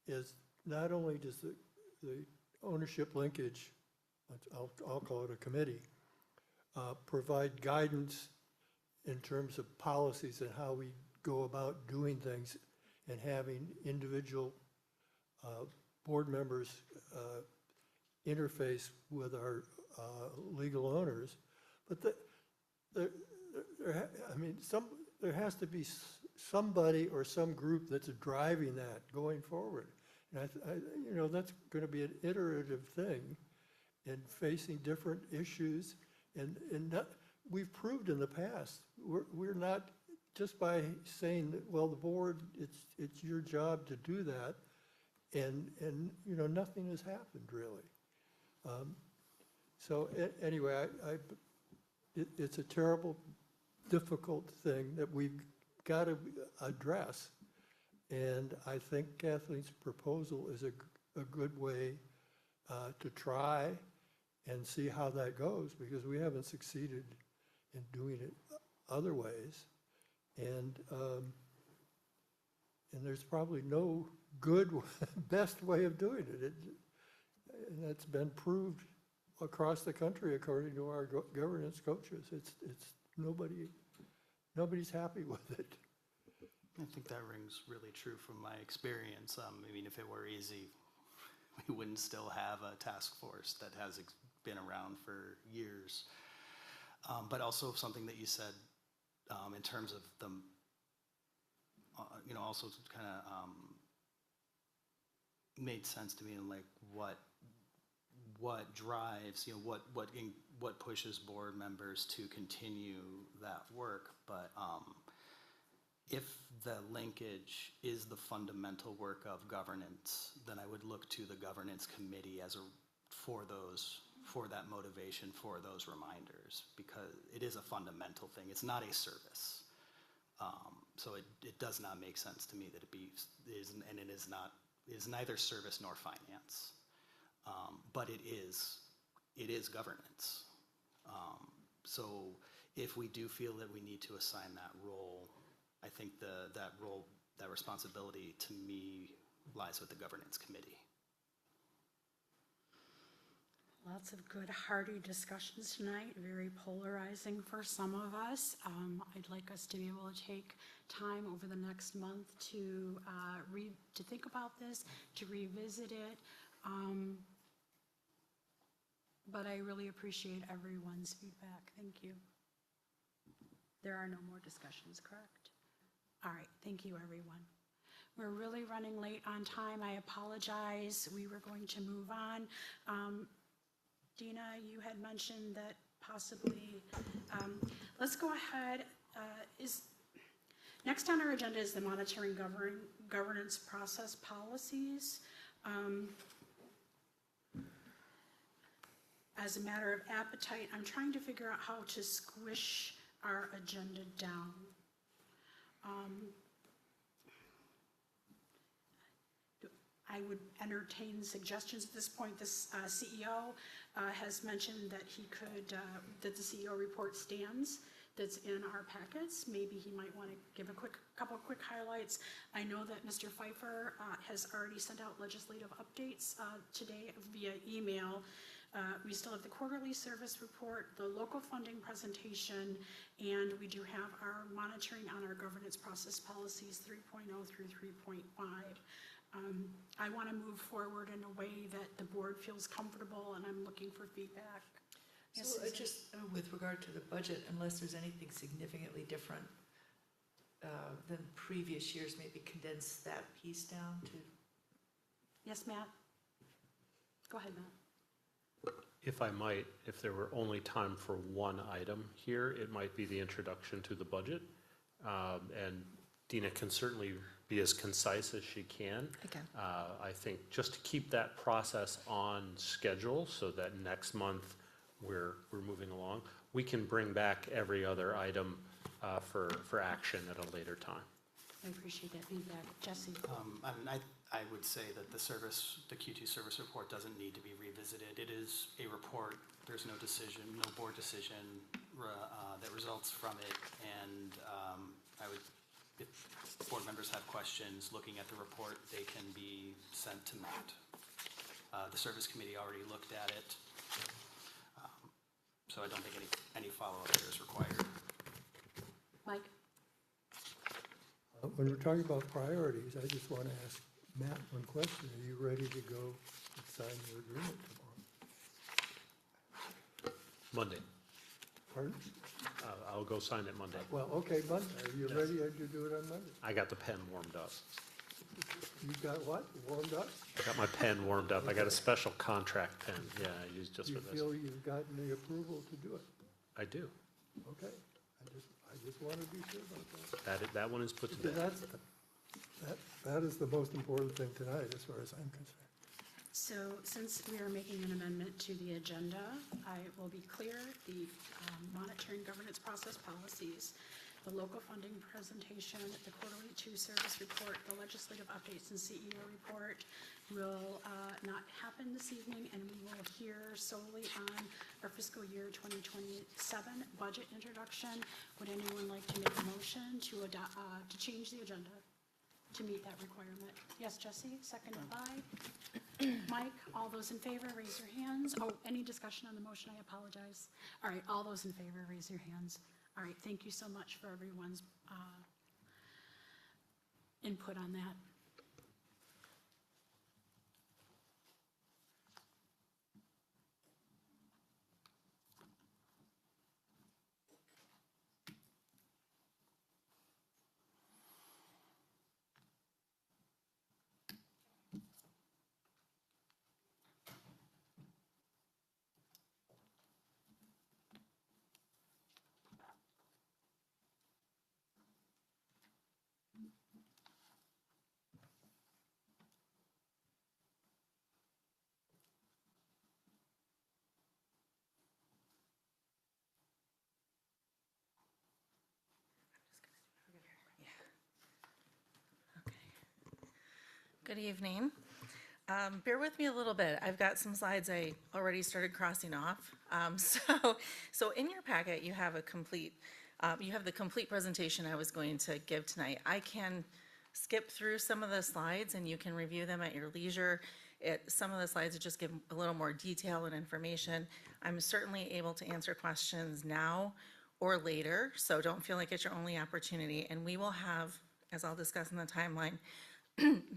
is not only does the ownership linkage, I'll call it a committee, provide guidance in terms of policies and how we go about doing things and having individual board members interface with our legal owners, but there has to be somebody or some group that's driving that going forward. And that's going to be an iterative thing, and facing different issues, and we've proved in the past we're not, just by saying that, well, the board, it's your job to do that, and nothing has happened really. So anyway, it's a terrible, difficult thing that we've got to address, and I think Kathleen's proposal is a good way to try and see how that goes, because we haven't succeeded in doing it other ways, and there's probably no good best way of doing it. And that's been proved across the country according to our governance coaches. It's nobody's happy with it. I think that rings really true from my experience. If it were easy, we wouldn't still have a task force that has been around for years. But also something that you said in terms of the, also kind of made sense to me, and like what drives, what pushes board members to continue that work. But if the linkage is the fundamental work of governance, then I would look to the governance committee for that motivation, for those reminders, because it is a fundamental thing. It's not a service. So it does not make sense to me that it is neither service nor finance. But it is governance. So if we do feel that we need to assign that role, I think that responsibility to me lies with the governance committee. lots of good hearty discussions tonight, very polarizing for some of us. I'd like us to be able to take time over the next month to think about this, to revisit it. But I really appreciate everyone's feedback. Thank you. There are no more discussions, correct? All right, thank you, everyone. We're really running late on time. I apologize. We were going to move on. Dina, you had mentioned that possibly, let's go ahead. Next on our agenda is the monitoring governance process policies. As a matter of appetite, I'm trying to figure out how to squish our agenda down. I would entertain suggestions at this point. This CEO has mentioned that that the CEO report stands, that's in our packets. Maybe he might want to give a couple of quick highlights. I know that Mr. Pfeiffer has already sent out legislative updates today via email. We still have the quarterly service report, the local funding presentation, and we do have our monitoring on our governance process policies 3.0 through 3.5. I want to move forward in a way that the board feels comfortable, and I'm looking for feedback. Yes, So Susan? just with regard to the budget, unless there's anything significantly different than previous years, maybe condense that piece down to. Yes, Matt? Go ahead, Matt. If I might, if there were only time for one item here, it might be the introduction to the budget. And Dina can certainly be as concise as she can. I can. I think just to keep that process on schedule so that next month we're moving along. We can bring back every other item for action at a later time. I appreciate that feedback. Jesse? I would say that the Q2 service report doesn't need to be revisited. It is a report. There's no decision, no board decision that results from it. And if board members have questions looking at the report, they can be sent to Matt. The service committee already looked at it. So I don't think any follow-up there is required. Mike? When we're talking about priorities, I just want to ask Matt one question. Are you ready to go and sign your agreement tomorrow? Monday. Pardon? I'll go sign it Monday. Well, okay, Monday. Are you ready to do it on Monday? I got the pen warmed up. You got what? Warmed up? I got my pen warmed up. I got a special contract pen, yeah, I used just Do for you this. feel you've gotten the approval to do it? I do. Okay. I just want to be sure about that. That one is put to Because bed. that is the most important thing tonight, as far as I'm concerned. So since we are making an amendment to the agenda, I will be clear, the monitoring governance process policies, the local funding presentation, the quarterly 2 service report, the legislative updates and CEO report will not happen this evening, and we will hear solely on our fiscal year 2027 budget introduction. Would anyone like to make a motion to change the agenda to meet that requirement? Yes, Jesse, seconded by Mike. All those in favor, raise your hands. Oh, any discussion on the motion? I apologize. All right, all those in favor, raise your hands. All right, thank you so much for everyone's input on that. Good evening. Bear with me a little bit. I've got some slides I already started crossing off. So in your packet, you have the complete presentation I was going to give tonight. I can skip through some of the slides and you can review them at your leisure. Some of the slides just give a little more detail and information. I'm certainly able to answer questions now or later, so don't feel like it's your only opportunity. And we will have, as I'll discuss in the timeline,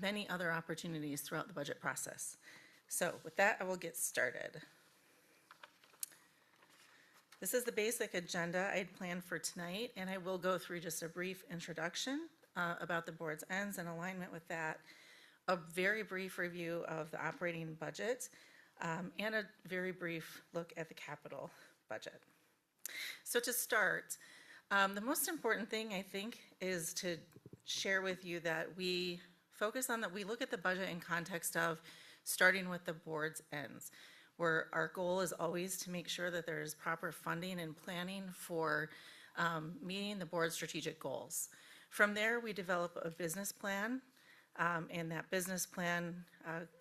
many other opportunities throughout the budget process. So with that, I will get started. This is the basic agenda I'd planned for tonight, and I will go through just a brief introduction about the board's ends in alignment with that, a very brief review of the operating budget, and a very brief look at the capital budget. So to start, the most important thing I think is to share with you that we focus on that we look at the budget in context of starting with the board's ends, where our goal is always to make sure that there is proper funding and planning for meeting the board's strategic goals. From there, we develop a business plan, and that business plan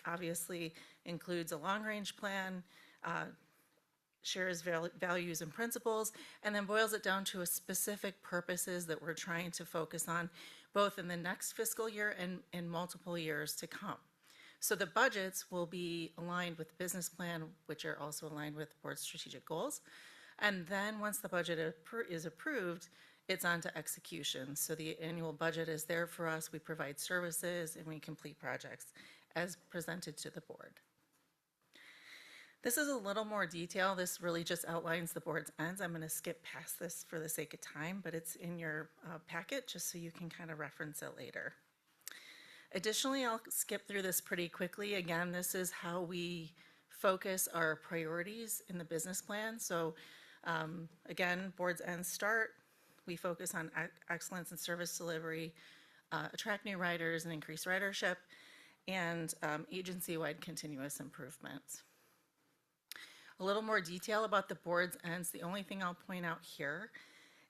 obviously includes a long-range plan, shares values and principles, and then boils it down to a specific purposes that we're trying to focus on, both in the next fiscal year and multiple years to come. So the budgets will be aligned with the business plan, which are also aligned with the board's strategic goals. And then once the budget is approved, it's on to execution. So the annual budget is there for us. We provide services and we complete projects as presented to the board. This is a little more detail. This really just outlines the board's ends. I'm going to skip past this for the sake of time, but it's in your packet just so you can kind of reference it later. Additionally, I'll skip through this pretty quickly. Again, this is how we focus our priorities in the business plan. So again, board's ends start. We focus on excellence in service delivery, attract new riders and increase ridership, and agency-wide continuous improvement. A little more detail about the board's ends. The only thing I'll point out here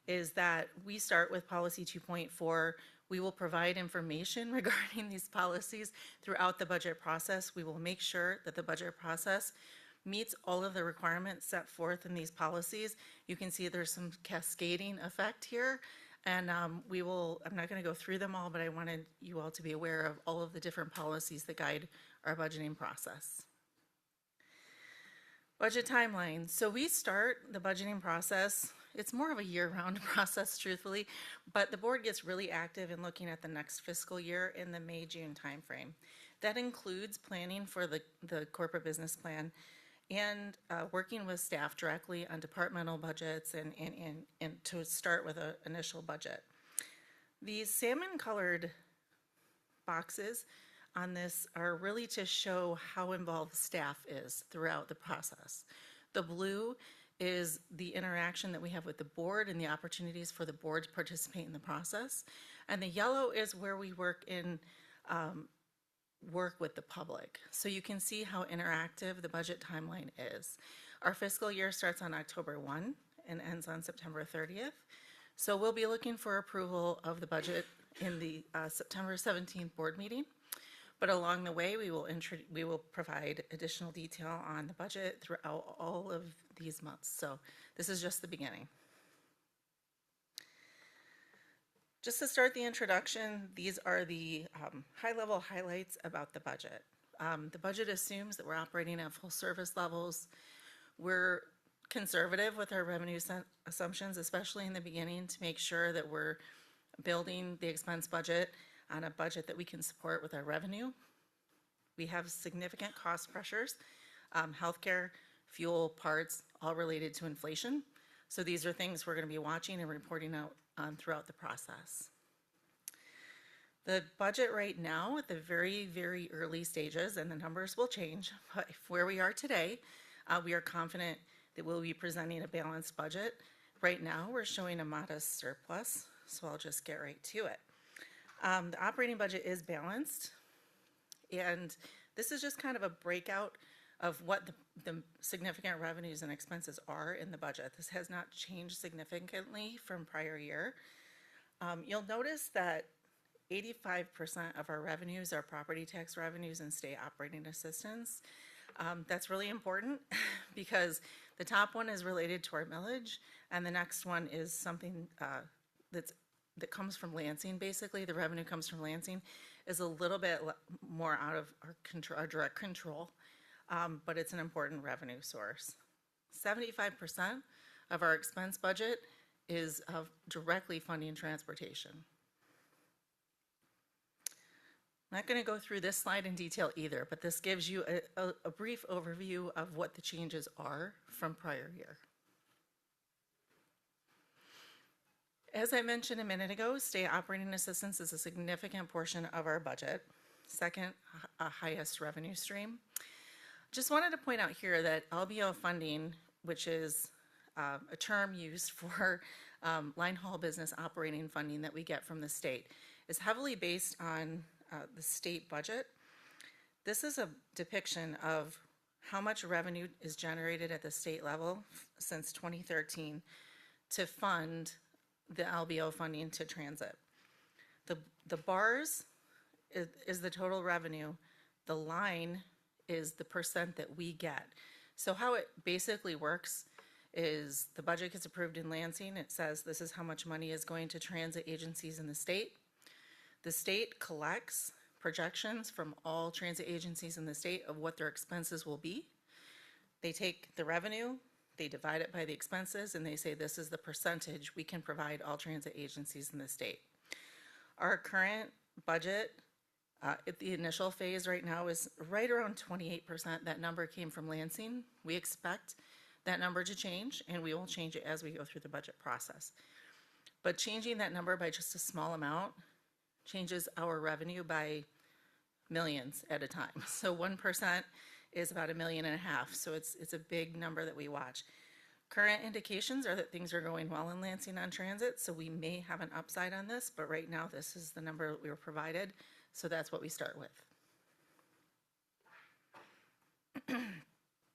is that we start with policy 2.4. We will provide information regarding these policies throughout the budget process. We will make sure that the budget process meets all of the requirements set forth in these policies. You can see there's some cascading effect here, and I'm not going to go through them all, but I wanted you all to be aware of all of the different policies that guide our budgeting process. Budget timeline. So we start the budgeting process. It's more of a year-round process, truthfully, but the board gets really active in looking at the next fiscal year in the May-June timeframe. That includes planning for the corporate business plan and working with staff directly on departmental budgets and to start with an initial budget. These salmon-colored boxes on this are really to show how involved staff is throughout the process. The blue is the interaction that we have with the board and the opportunities for the board to participate in the process. And the yellow is where we work with the public. So you can see how interactive the budget timeline is. Our fiscal year starts on October 1 and ends on September 30th. So we'll be looking for approval of the budget in the September 17th board meeting. But along the way, we will provide additional detail on the budget throughout all of these months. So this is just the beginning. Just to start the introduction, these are the high-level highlights about the budget. The budget assumes that we're operating at full service levels. We're conservative with our revenue assumptions, especially in the beginning, to make sure that we're building the expense budget on a budget that we can support with our revenue. We have significant cost pressures, healthcare, fuel, parts, all related to inflation. So these are things we're going to be watching and reporting out on throughout the process. The budget right now at the very, very early stages, and the numbers will change, but where we are today, we are confident that we'll be presenting a balanced budget. Right now, we're showing a modest surplus, so I'll just get right to it. The operating budget is balanced, and this is just kind of a breakout of what the significant revenues and expenses are in the budget. This has not changed significantly from prior year. You'll notice that 85% of our revenues are property tax revenues and state operating assistance. That's really important because the top one is related to our millage, and the next one is something that comes from Lansing, basically. The revenue comes from Lansing, is a little bit more out of our direct control, but it's an important revenue source. 75% of our expense budget is of directly funding transportation. I'm not going to go through this slide in detail either, but this gives you a brief overview of what the changes are from prior year. As I mentioned a minute ago, state operating assistance is a significant portion of our budget, second highest revenue stream. Just wanted to point out here that LBO funding, which is a term used for line haul business operating funding that we get from the state, is heavily based on the state budget. This is a depiction of how much revenue is generated at the state level since 2013 to fund the LBO funding to transit. The bars is the total revenue. The line is the percent that we get. So how it basically works is the budget gets approved in Lansing. It says this is how much money is going to transit agencies in the state. The state collects projections from all transit agencies in the state of what their expenses will be. They take the revenue, they divide it by the expenses, and they say this is the percentage we can provide all transit agencies in the state. Our current budget at the initial phase right now is right around 28%. That number came from Lansing. We expect that number to change, and we will change it as we go through the budget process. But changing that number by just a small amount changes our revenue by millions at a time. So 1% is about $1.5 million. So it's a big number that we watch. Current indications are that things are going well in Lansing on transit, so we may have an upside on this, but right now this is the number that we were provided, so that's what we start with.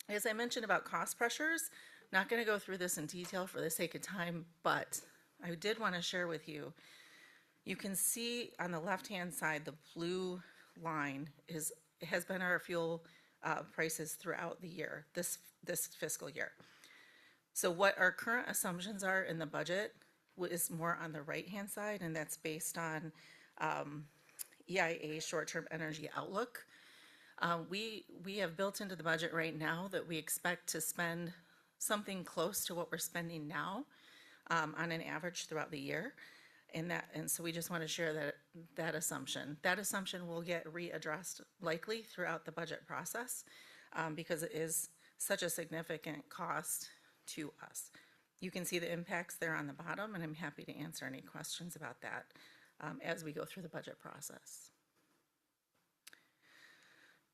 As I mentioned about cost pressures, not going to go through this in detail for the sake of time, but I did want to share with you. You can see on the left-hand side, the blue line has been our fuel prices throughout the year, this fiscal year. So what our current assumptions are in the budget is more on the right-hand side, and that's based on EIA short-term energy outlook. We have built into the budget right now that we expect to spend something close to what we're spending now on an average throughout the year. And so we just want to share that assumption. That assumption will get readdressed likely throughout the budget process because it is such a significant cost to us. You can see the impacts there on the bottom, and I'm happy to answer any questions about that as we go through the budget process.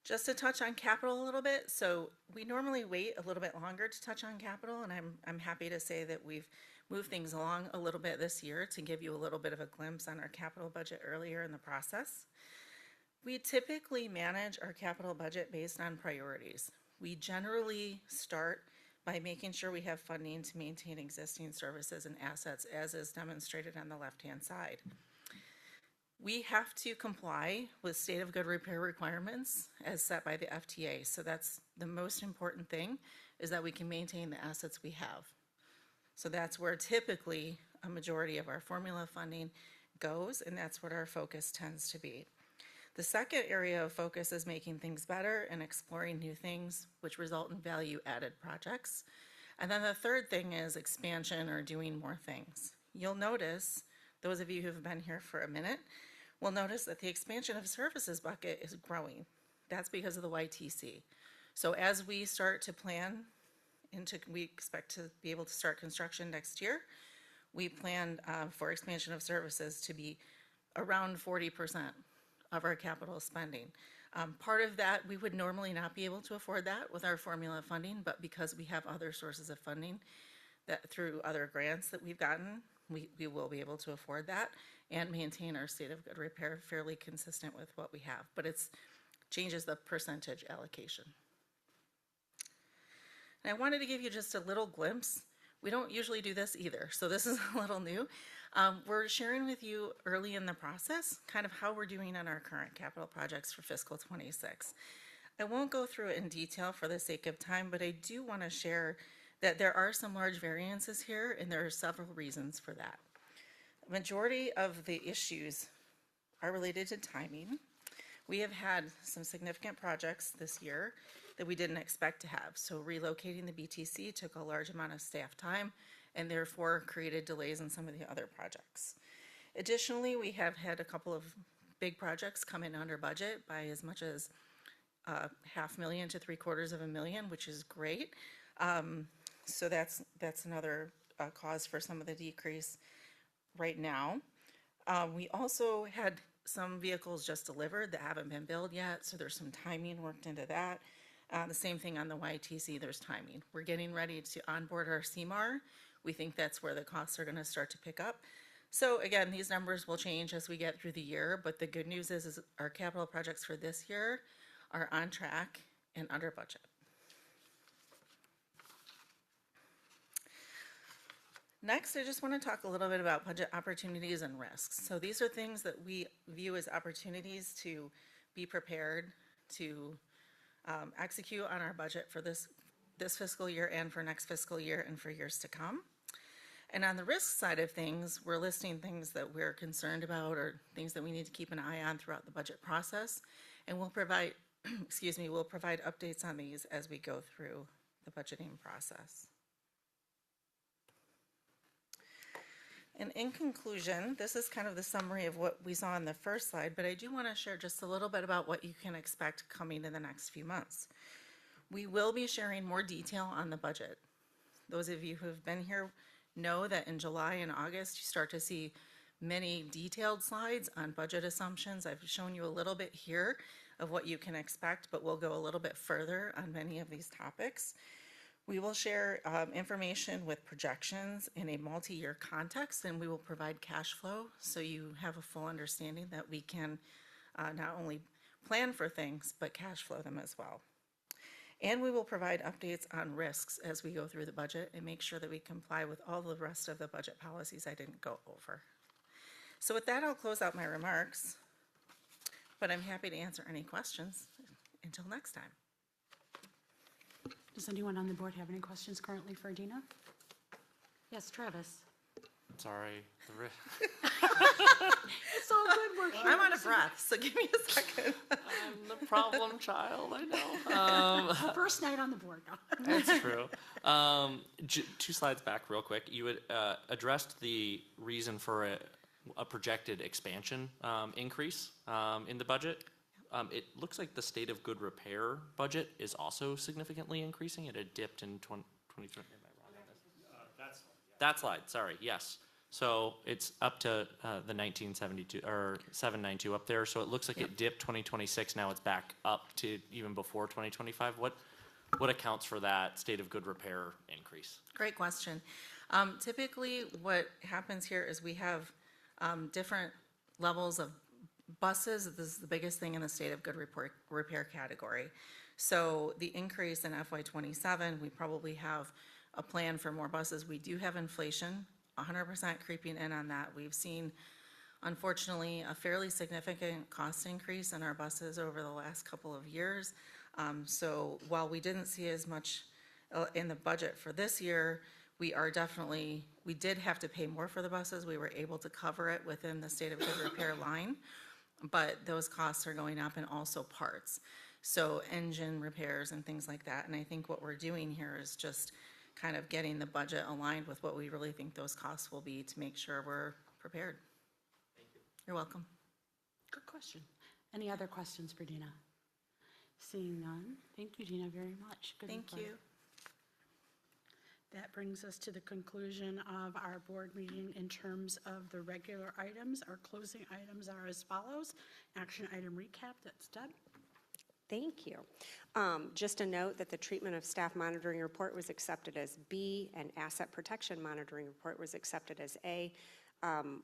Just to touch on capital a little bit, so we normally wait a little bit longer to touch on capital, and I'm happy to say that we've moved things along a little bit this year to give you a little bit of a glimpse on our capital budget earlier in the process. We typically manage our capital budget based on priorities. We generally start by making sure we have funding to maintain existing services and assets, as is demonstrated on the left-hand side. We have to comply with state of good repair requirements as set by the FTA. So that's the most important thing, is that we can maintain the assets we have. So that's where typically a majority of our formula funding goes, and that's what our focus tends to be. The second area of focus is making things better and exploring new things, which result in value-added projects. And then the third thing is expansion or doing more things. You'll notice, those of you who have been here for a minute, will notice that the expansion of services bucket is growing. That's because of the YTC. So as we start to plan we expect to be able to start construction next year, we plan for expansion of services to be around 40% of our capital spending. Part of that, we would normally not be able to afford that with our formula funding, but because we have other sources of funding that through other grants that we've gotten, we will be able to afford that and maintain our state of good repair fairly consistent with what we have, but it changes the percentage allocation. And I wanted to give you just a little glimpse. We don't usually do this either, so this is a little new. We're sharing with you early in the process kind of how we're doing on our current capital projects for fiscal 26. I won't go through it in detail for the sake of time, but I do want to share that there are some large variances here, and there are several reasons for that. The majority of the issues are related to timing. We have had some significant projects this year that we didn't expect to have. So relocating the BTC took a large amount of staff time and therefore created delays in some of the other projects. Additionally, we have had a couple of big projects come in under budget by as much as $500,000 to $750,000, which is great. So that's another cause for some of the decrease right now. We also had some vehicles just delivered that haven't been billed yet, so there's some timing worked into that. The same thing on the YTC, there's timing. We're getting ready to onboard our CMAR. We think that's where the costs are gonna start to pick up. So again, these numbers will change as we get through the year, but the good news is our capital projects for this year are on track and under budget. Next, I just want to talk a little bit about budget opportunities and risks. So these are things that we view as opportunities to be prepared to execute on our budget for this fiscal year and for next fiscal year and for years to come. And on the risk side of things, we're listing things that we're concerned about or things that we need to keep an eye on throughout the budget process. And we'll provide, we'll provide updates on these as we go through the budgeting process. And in conclusion, this is kind of the summary of what we saw on the first slide, but I do want to share just a little bit about what you can expect coming in the next few months. We will be sharing more detail on the budget. Those of you who have been here know that in July and August, you start to see many detailed slides on budget assumptions. I've shown you a little bit here of what you can expect, but we'll go a little bit further on many of these topics. We will share information with projections in a multi-year context, and we will provide cash flow so you have a full understanding that we can not only plan for things, but cash flow them as well. And we will provide updates on risks as we go through the budget and make sure that we comply with all the rest of the budget policies I didn't go over. So with that, I'll close out my remarks, but I'm happy to answer any questions until next time. Does anyone on the board have any questions currently for Dina? Yes, Travis. Sorry. It's all good, we're I'm out of breath, so give me a second. I'm the problem child, I know. First night on the board. That's true. 2 slides back real quick. You had addressed the reason for a projected expansion increase in the budget. It looks like the state of good repair budget is also significantly increasing. It had dipped in 2023. Am I wrong on this? That slide, sorry, yes. So it's up to the 1972 or 792 up there. So it looks like it dipped 2026. Now it's back up to even before 2025. What accounts for that state of good repair increase? Great question. Typically, what happens here is we have different levels of buses. This is the biggest thing in the state of good repair category. So the increase in FY27, we probably have a plan for more buses. We do have inflation, 100% creeping in on that. We've seen, unfortunately, a fairly significant cost increase in our buses over the last couple of years. So while we didn't see as much in the budget for this year, we did have to pay more for the buses. We were able to cover it within the state of good repair line, but those costs are going up, and also parts. So engine repairs and things like that. And I think what we're doing here is just kind of getting the budget aligned with what we really think those costs will be to make sure we're prepared. Thank you. You're welcome. Good question. Any other questions for Dina? Seeing none, thank you, Dina, very much. Good Thank input. you. That brings us to the conclusion of our board meeting in terms of the regular items. Our closing items are as follows. Action item recap, that's Deb. Thank you. Just a note that the treatment of staff monitoring report was accepted as B, and asset protection monitoring report was accepted as A.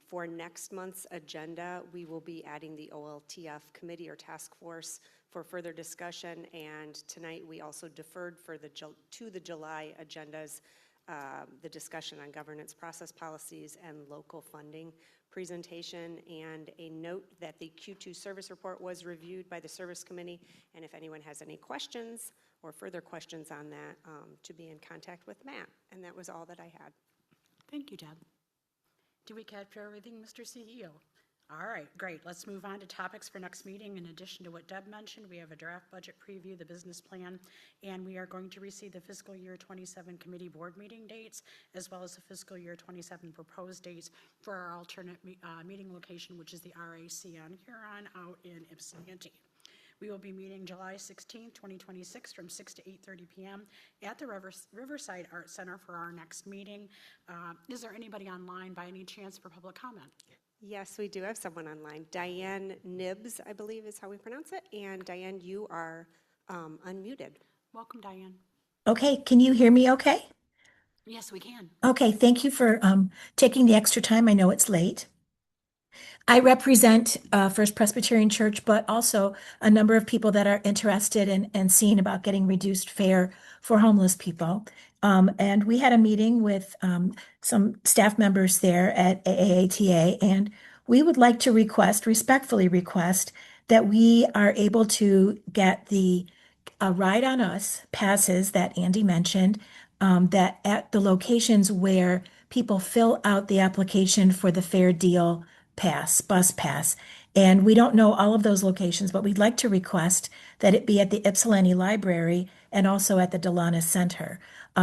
For next month's agenda, we will be adding the OLTF committee or task force for further discussion, and tonight we also deferred to the July agendas the discussion on governance process policies and local funding presentation, and a note that the Q2 service report was reviewed by the service committee, and if anyone has any questions or further questions on that, to be in contact with Matt. And that was all that I had. Thank you, Deb. Do we capture everything, Mr. CEO? All right, great. Let's move on to topics for next meeting. In addition to what Deb mentioned, we have a draft budget preview, the business plan, and we are going to receive the fiscal year 27 committee board meeting dates, as well as the fiscal year 27 proposed dates for our alternate meeting location, which is the RAC on Huron out in Ypsilanti. We will be meeting July 16th, 2026, from 6 to 8:30 p.m. at the Riverside Art Center for our next meeting. Is there anybody online by any chance for public comment? Yes, we do have someone online. Diane Nibbs, I believe is how we pronounce it. And Diane, you are unmuted. Welcome, Diane. Okay, can you hear me okay? Yes, we can. Okay, thank you for taking the extra time. I know it's late. I represent First Presbyterian Church, but also a number of people that are interested in seeing about getting reduced fare for homeless people. And we had a meeting with some staff members there at AATA, and we would like to respectfully request, that we are able to get the Ride on Us passes that Andy mentioned, that at the locations where people fill out the application for the Fair Deal pass, bus pass. And we don't know all of those locations, but we'd like to request that it be at the Ypsilanti Library and also at the Delana Center.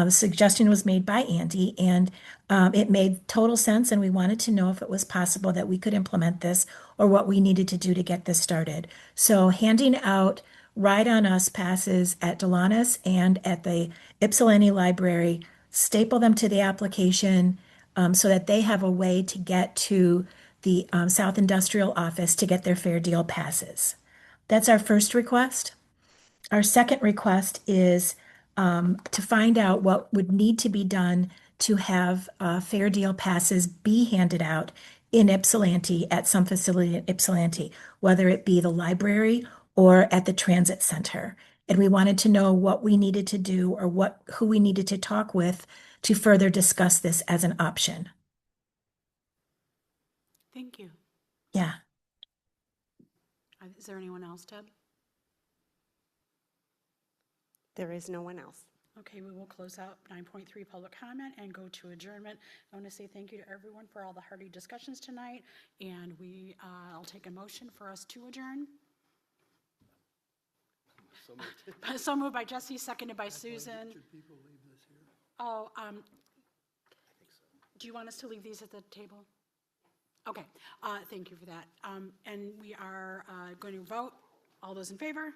Suggestion was made by Andy, and it made total sense, and we wanted to know if it was possible that we could implement this or what we needed to do to get this started. So handing out Ride on Us passes at Delana's and at the Ypsilanti Library, staple them to the application so that they have a way to get to the South Industrial Office to get their Fair Deal passes. That's our first request. Our second request is to find out what would need to be done to have Fair Deal passes be handed out in Ypsilanti at some facility in Ypsilanti, whether it be the library or at the transit center. And we wanted to know what we needed to do or who we needed to talk with to further discuss this as an option. Thank you. Yeah. Is there anyone else, Deb? There is no one else. Okay, we will close out 9.3 public comment and go to adjournment. I want to say thank you to everyone for all the hearty discussions tonight, and I'll take a motion for us to adjourn. So moved by Jesse, seconded by Susan. Should people leave this here? Oh, do you want us to leave these at the table? Okay, thank you for that. And we are going to vote. All those in favor?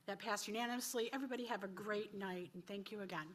That passed unanimously. Everybody have a great night, and thank you again.